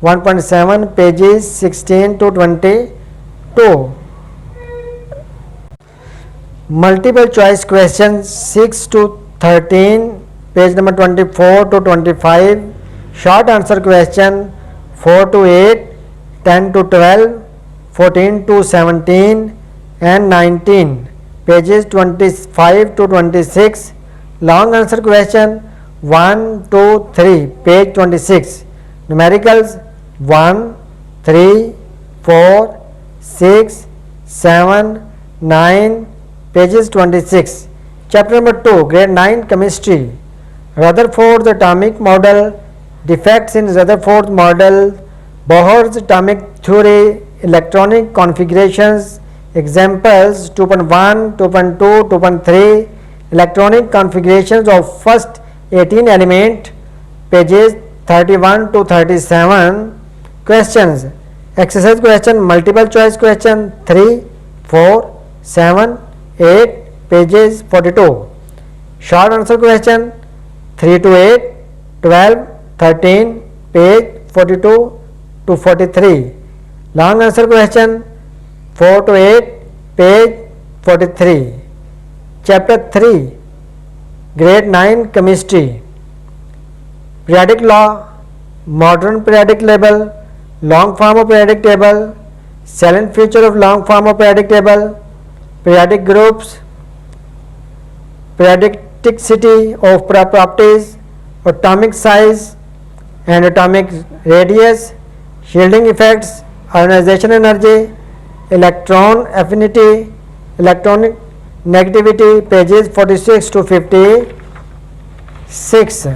1.7, pages 16 to 22. Multiple choice questions 6 to 13, page number 24 to 25. Short answer question 4 to 8, 10 to 12, 14 to 17 and 19, pages 25 to 26. Long answer question 1, 2, 3, page 26. Numericals 1, 3, 4, 6, 7, 9, pages 26. Chapter number 2, grade 9, chemistry. Rutherford's atomic model, defects in Rutherford's model, Bohr's atomic theory, electronic configurations. Examples 2.1, 2.2, 2.3, electronic configurations of first 18 element, pages 31 to 37. Questions, exercise question, multiple choice question 3, 4, 7, 8, pages 42. Short answer question 3 to 8, 12, 13, page 42 to 43. Long answer question 4 to 8, page 43. Chapter 3, grade 9, chemistry. Periodic law, modern periodic table, long form of periodic table, salient feature of long form of periodic table, periodic groups, periodicity of properties, atomic size and atomic radius, shielding effects, ionization energy, electron affinity, electronic negativity, pages 46 to 56.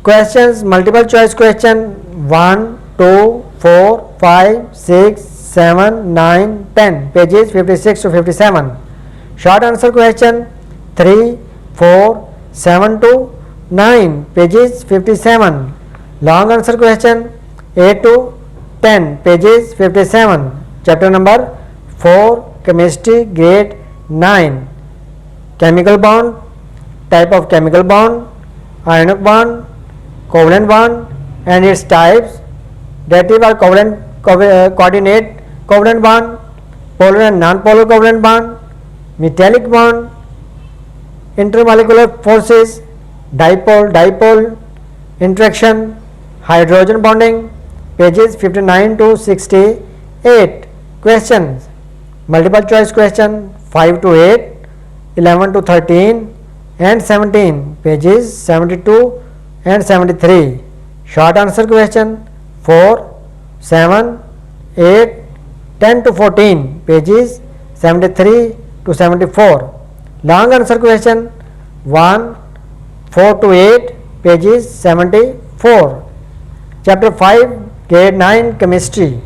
Questions, multiple choice question 1, 2, 4, 5, 6, 7, 9, 10, pages 56 to 57. Short answer question 3, 4, 7 to 9, pages 57. Long answer question 8 to 10, pages 57. Chapter number 4, chemistry, grade 9. Chemical bond, type of chemical bond, ionic bond, covalent bond and its types, dative or coordinate covalent bond, polar and non-polar covalent bond, metallic bond, intermolecular forces, dipole interaction, hydrogen bonding, pages 59 to 68. Questions, multiple choice question 5 to 8, 11 to 13 and 17, pages 72 and 73. Short answer question 4, 7, 8, 10 to 14, pages 73 to 74. Long answer question 1, 4 to 8, pages 74. Chapter 5, grade 9, chemistry.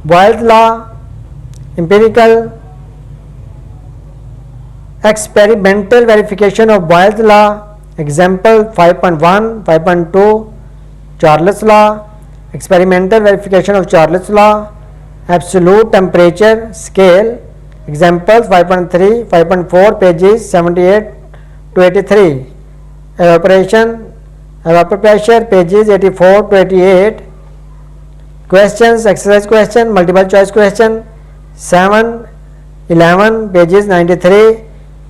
Boyle's law, empirical, experimental verification of Boyle's law. Example 5.1, 5.2, Charles law, experimental verification of Charles law, absolute temperature scale. Examples 5.3, 5.4, pages 78 to 83. Evaporation, vapor pressure, pages 84 to 88. Questions, exercise question, multiple choice question 7, 11, pages 93.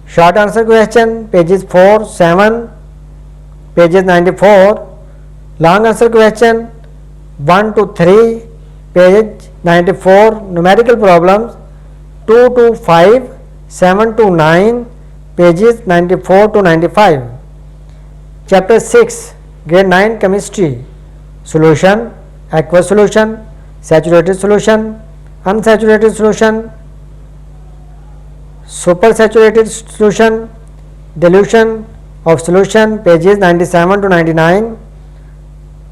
Short answer question, pages 4, 7, pages 94. Long answer question 1 to 3, page 94. Numerical problems 2 to 5, 7 to 9, pages 94 to 95. Chapter 6, grade 9, chemistry. Solution, aqueous solution, saturated solution, unsaturated solution, Supersaturated solution, dilution of solution, pages 97 to 99.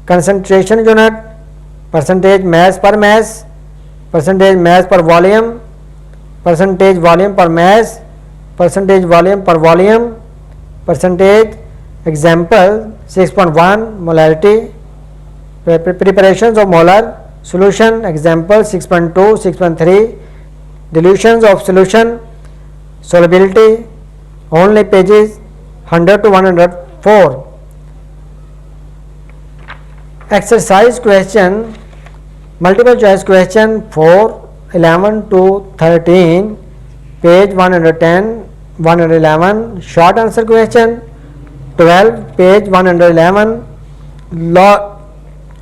Concentration unit, percentage mass per mass, percentage mass per volume, percentage volume per mass, percentage volume per volume, percentage. Example 6.1 molarity, preparations of molar solution. Example 6.2, 6.3 dilutions of solution, solubility, only pages 100 to 104. Exercise question, multiple choice question 4, 11 to 13, page 110, 111. Short answer question 12, page 111.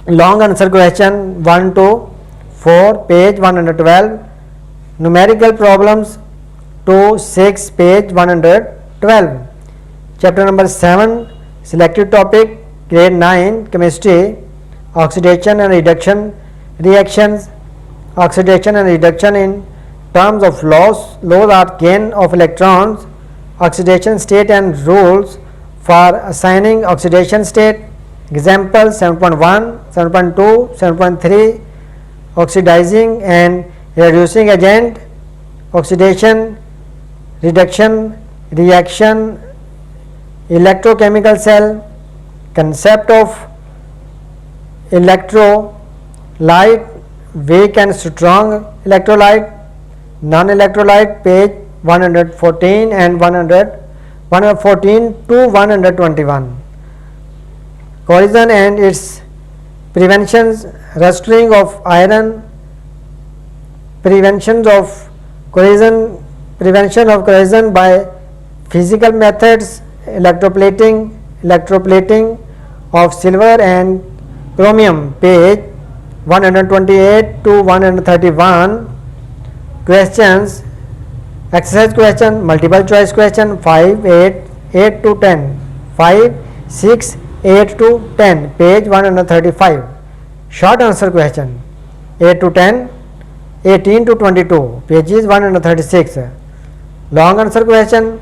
Long answer question 1 to 4, page 112. Numerical problems 2, 6, page 112. Chapter number 7, selected topic, grade 9, chemistry, oxidation and reduction reactions. Oxidation and reduction in terms of loss or gain of electrons, oxidation state and rules for assigning oxidation state. Example 7.1, 7.2, 7.3, oxidizing and reducing agent, oxidation, reduction, reaction, electrochemical cell, concept of electrolyte, weak and strong electrolyte, non-electrolyte, page 114 and 114 to 121. Corrosion and its preventions, rustling of iron, prevention of corrosion by physical methods, electroplating of silver and chromium, page 128 to 131. Questions, exercise question, multiple choice question 5, 8 to 10, 5, 6, 8 to 10, page 135. Short answer question 8 to 10, 18 to 22, pages 136. Long answer question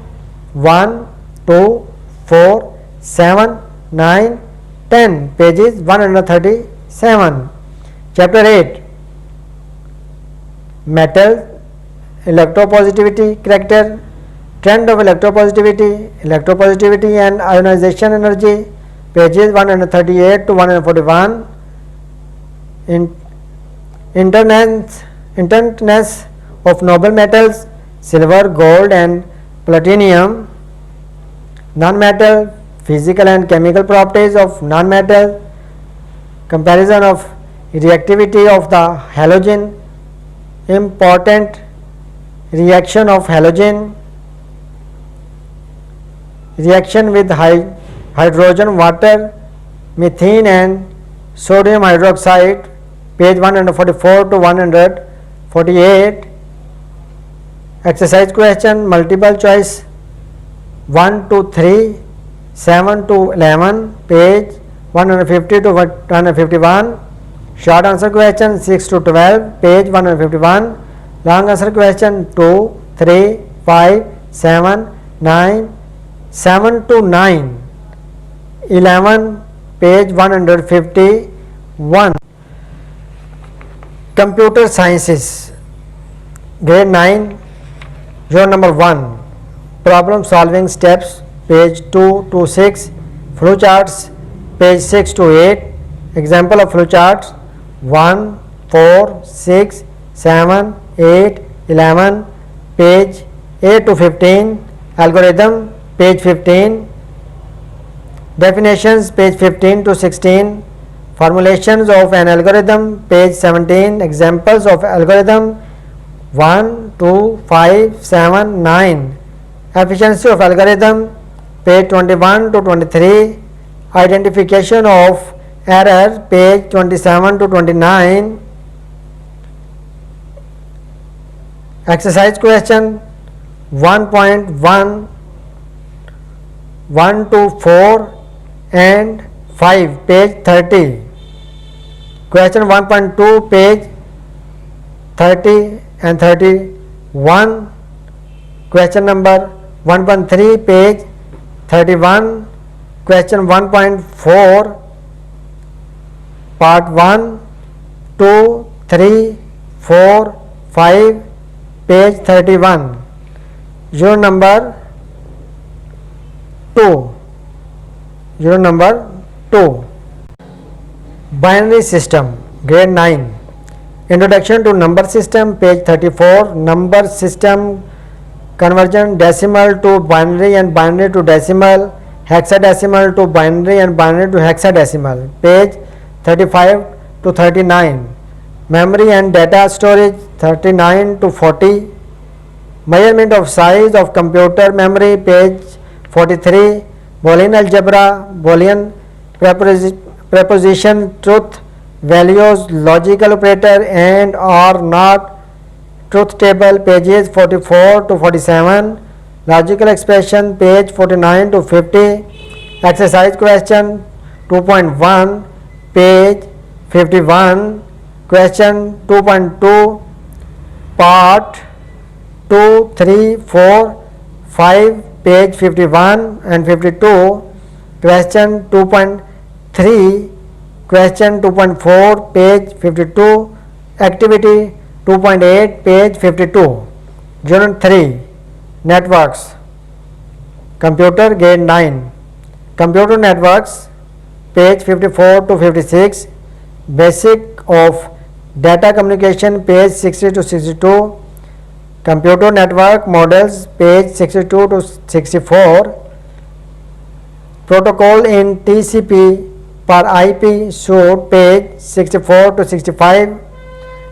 1, 2, 4, 7, 9, 10, pages 137. Chapter 8, metal, electropositivity character, trend of electropositivity and ionization energy, pages 138 to 141. Interness of noble metals, silver, gold and platinum. Non-metal, physical and chemical properties of non-metal, comparison of reactivity of the halogen, important reaction of halogen, reaction with hydrogen, water, methane and sodium hydroxide, page 144 to 148. Exercise question, multiple choice 1 to 3, 7 to 11, page 150 to 151. Short answer question 6 to 12, page 151. Long answer question 2, 3, 5, 7, 9, 7 to 9, 11, page 151. Computer sciences, grade 9, unit number 1, problem solving steps, page 2 to 6. Flowcharts, page 6 to 8. Example of flowcharts 1, 4, 6, 7, 8, 11, page 8 to 15. Algorithm, page 15. Definitions, page 15 to 16. Formulations of an algorithm, page 17. Examples of algorithm 1, 2, 5, 7, 9. Efficiency of algorithm, page 21 to 23. Identification of error, page 27 to 29. Exercise question 1.1, 1 to 4 and 5, page 30. Question 1.2, page 30 and 31. Question number 1.3, page 31. Question 1.4, part 1, 2, 3, 4, 5, page 31. Unit number 2. Unit number 2. Binary system, grade 9. Introduction to number system, page 34. Number system conversion, decimal to binary and binary to decimal, hexadecimal to binary and binary to hexadecimal, page 35 to 39. Memory and data storage, 39 to 40. Measurement of size of computer memory, page 43. Boolean algebra, Boolean preposition, truth, values, logical operator, and or not, truth table, pages 44 to 47. Logical expression, page 49 to 50. Exercise question 2.1, page 51. Question 2.2, part 2, 3, 4, 5, page 51 and 52. Question 2.3, question 2.4, page 52. Activity 2.8, page 52. Unit 3, networks. Computer, grade 9. Computer networks, page 54 to 56. Basic of data communication, page 60 to 62. Computer network models, page 62 to 64. Protocol in TCP per IP suite, page 64 to 65.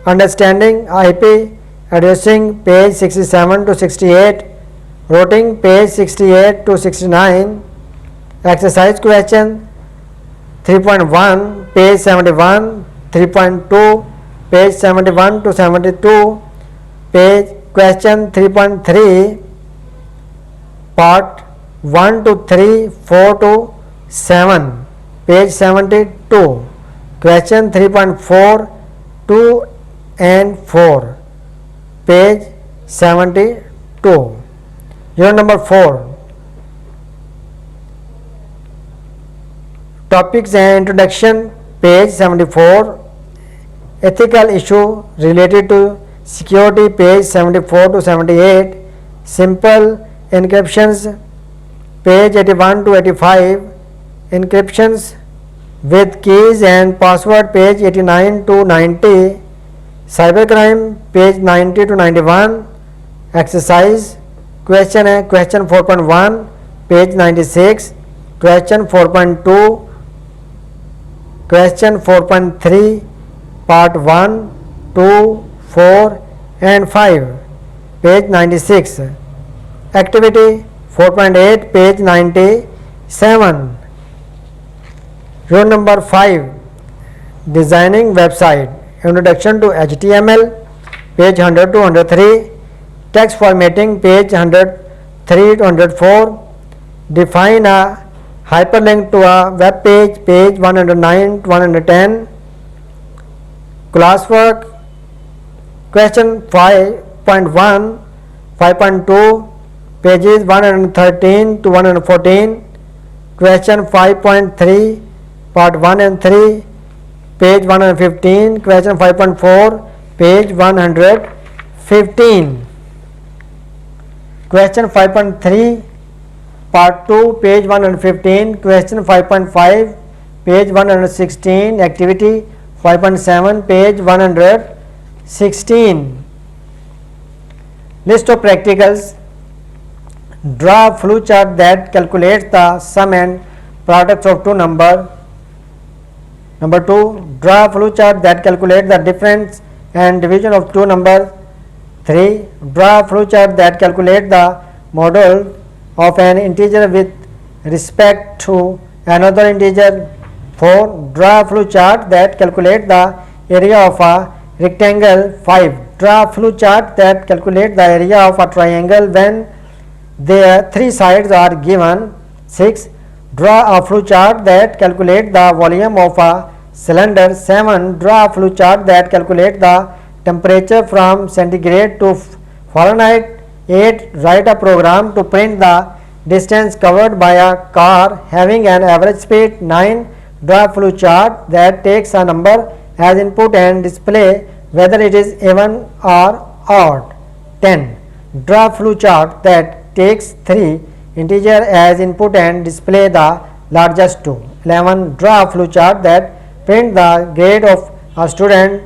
Understanding IP addressing, page 67 to 68. Routing, page 68 to 69. Exercise question 3.1, page 71. 3.2, page 71 to 72. Page question 3.3, part 1 to 3, 4 to 7, page 72. Question 3.4, 2 and 4, page 72. Unit number 4. Topics and introduction, page 74. Ethical issue related to security, page 74 to 78. Simple encryptions, page 81 to 85. Encryptions with keys and password, page 89 to 90. Cybercrime, page 90 to 91. Exercise question है question 4.1, page 96. Question 4.2, question 4.3, part 1, 2, 4 and 5, page 96. Activity 4.8, page 97. Unit number 5, designing website. Introduction to HTML, page 100 to 103. Text formatting, page 103 to 104. Define a hyperlink to a web page, page 109 to 110. Classwork, question 5.1, 5.2, pages 113 to 114. Question 5.3, part 1 and 3, page 115. Question 5.4, page 115. Question 5.3, part 2, page 115. Question 5.5, page 116. Activity 5.7, page 116. List of practicals. Draw a flowchart that calculates the sum and products of two numbers. Number 2, draw a flowchart that calculates the difference and division of two numbers. 3, draw a flowchart that calculates the module of an integer with respect to another integer. 4, draw a flowchart that calculates the area of a rectangle. 5, draw a flowchart that calculates the area of a triangle when their three sides are given. 6, draw a flowchart that calculates the volume of a cylinder. 7, draw a flowchart that calculates the temperature from centigrade to Fahrenheit 8. Write a program to print the distance covered by a car having an average speed. 9. Draw a flow chart that takes a number as input and display whether it is even or odd. 10. Draw a flow chart that takes 3 integers as input and display the largest 2. 11. Draw a flow chart that print the grade of a student.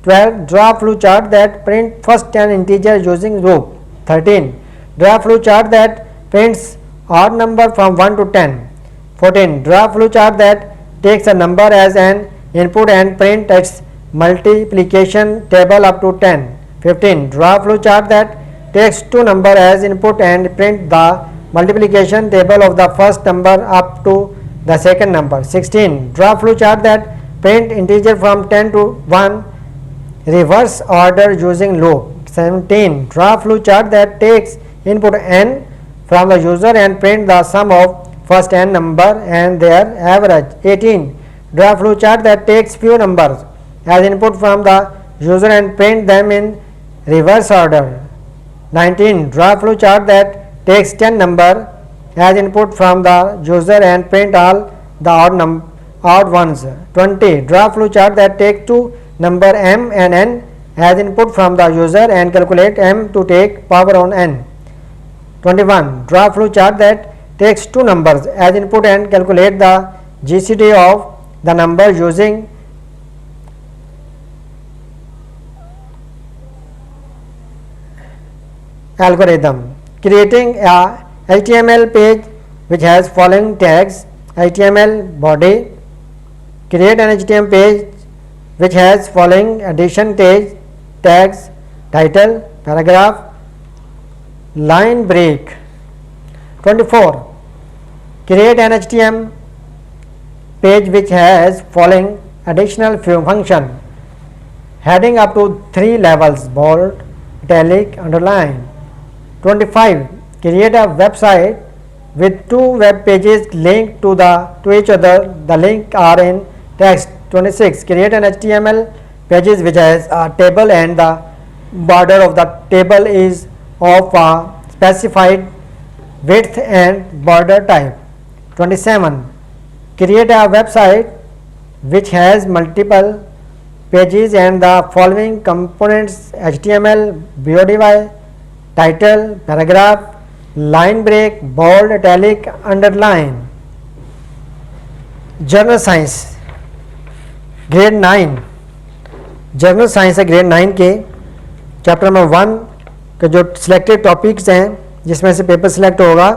12. Draw a flow chart that print first 10 integers using loop. 13. Draw a flow chart that prints odd number from 1 to 10. 14. Draw a flow chart that takes a number as an input and print its multiplication table up to 10. 15. Draw a flow chart that takes 2 number as input and print the multiplication table of the first number up to the second number. 16. Draw a flow chart that print integer from 10 to 1 reverse order using loop. 17. Draw a flow chart that takes input n from the user and print the sum of first n number and their average. 18. Draw a flow chart that takes few numbers as input from the user and print them in reverse order. 19. Draw a flow chart that takes 10 number as input from the user and print all the odd ones. 20. Draw a flow chart that takes 2 number m and n as input from the user and calculate m to take power on n. 21. Draw a flow chart that takes 2 numbers as input and calculate the GCD of the number using algorithm. Creating a HTML page which has following tags: HTML body. Create an HTML page which has following addition tags: title, paragraph, line break. 24. Create an HTML page which has following additional function: heading up to 3 levels: bold, italic, underline. 25. Create a website with 2 web pages linked to each other. The link are in text. 26. Create an HTML pages which has a table and the border of the table is of a specified width and border type. 27. Create a website which has multiple pages and the following components: HTML, body, title, paragraph, line break, bold, italic, underline. General Science grade 9 general science है grade 9 के chapter number 1 के जो selected topics हैं जिसमें से paper select होगा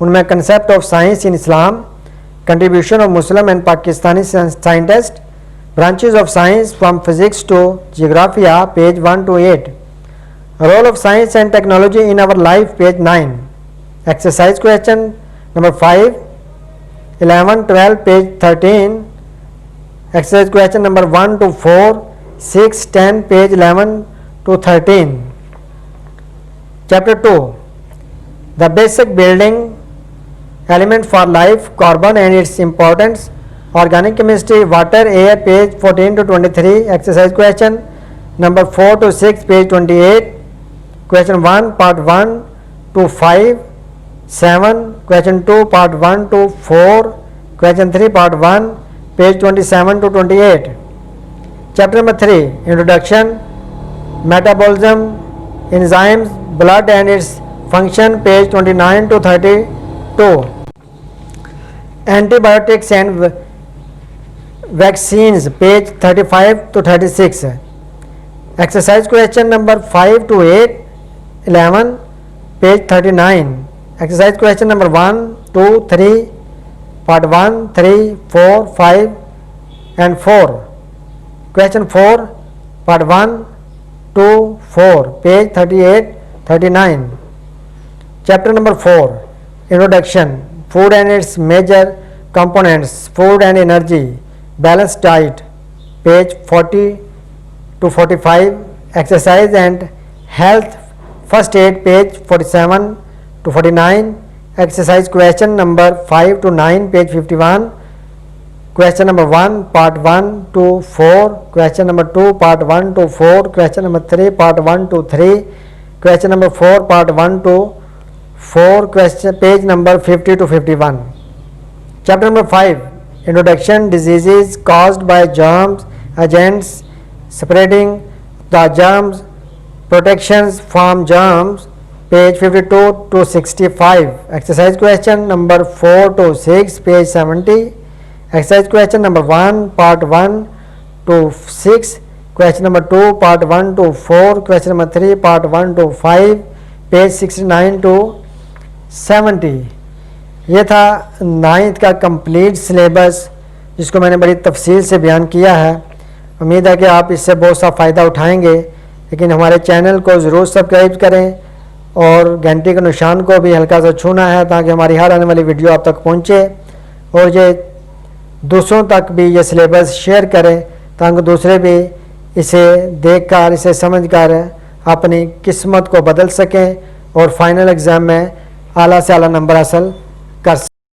उनमें concept of science in Islam, contribution of Muslim and Pakistani scientist, branches of science from physics to geography page 1 to 8, role of science and technology in our life page 9, exercise question number 5, 11, 12 page 13, exercise question number 1 to 4, 6, 10 page 11 to 13. Chapter 2, the basic building element for life, carbon and its importance, organic chemistry, water, air, page 14 to 23. Exercise question number 4 to 6 page 28, question 1 part 1 to 5, 7, question 2 part 1 to 4, question 3 part 1 page 27 to 28. Chapter number 3, introduction, metabolism, enzymes, blood and its function, page 29 to 32. Antibiotics and vaccines, page 35 to 36. Exercise question number 5 to 8, 11, page 39. Exercise question number 1, 2, 3, part 1, 3, 4, 5 and 4. Question 4, part 1, 2, 4, page 38, 39. Chapter number 4, introduction, food and its major components, food and energy, balanced diet, page 40 to 45. Exercise and health, first aid, page 47 to 49. Exercise question number 5 to 9 page 51. Question number 1 part 1 to 4, question number 2 part 1 to 4, question number 3 part 1 to 3, question number 4 part 1 to 4 question page number 50 to 51. Chapter number 5, introduction, diseases caused by germs, agents spreading the germs, protections from germs, page 52 to 65. Exercise question number 4 to 6, page 70. Exercise question number 1 part 1 to 6, question number 2 part 1 to 4, question number 3 part 1 to 5, page 69 to 70. یہ تھا 9th کا complete syllabus جس کو میں نے بڑی تفصیل سے بیان کیا ہے. امید ہے کہ آپ اس سے بہت سا فائدہ اٹھائیں گے, لیکن ہمارے چینل کو ضرور سبسکرائب کریں اور گھنٹی کے نشان کو بھی ہلکا سا چھونا ہے تاکہ ہماری ہر آنے والی ویڈیو آپ تک پہنچے, اور یہ دوسروں تک بھی یہ سلیبس شیئر کریں تاکہ دوسرے بھی اسے دیکھ کر اسے سمجھ کر اپنی قسمت کو بدل سکیں اور فائنل ایگزام میں اعلیٰ سے اعلیٰ نمبر حاصل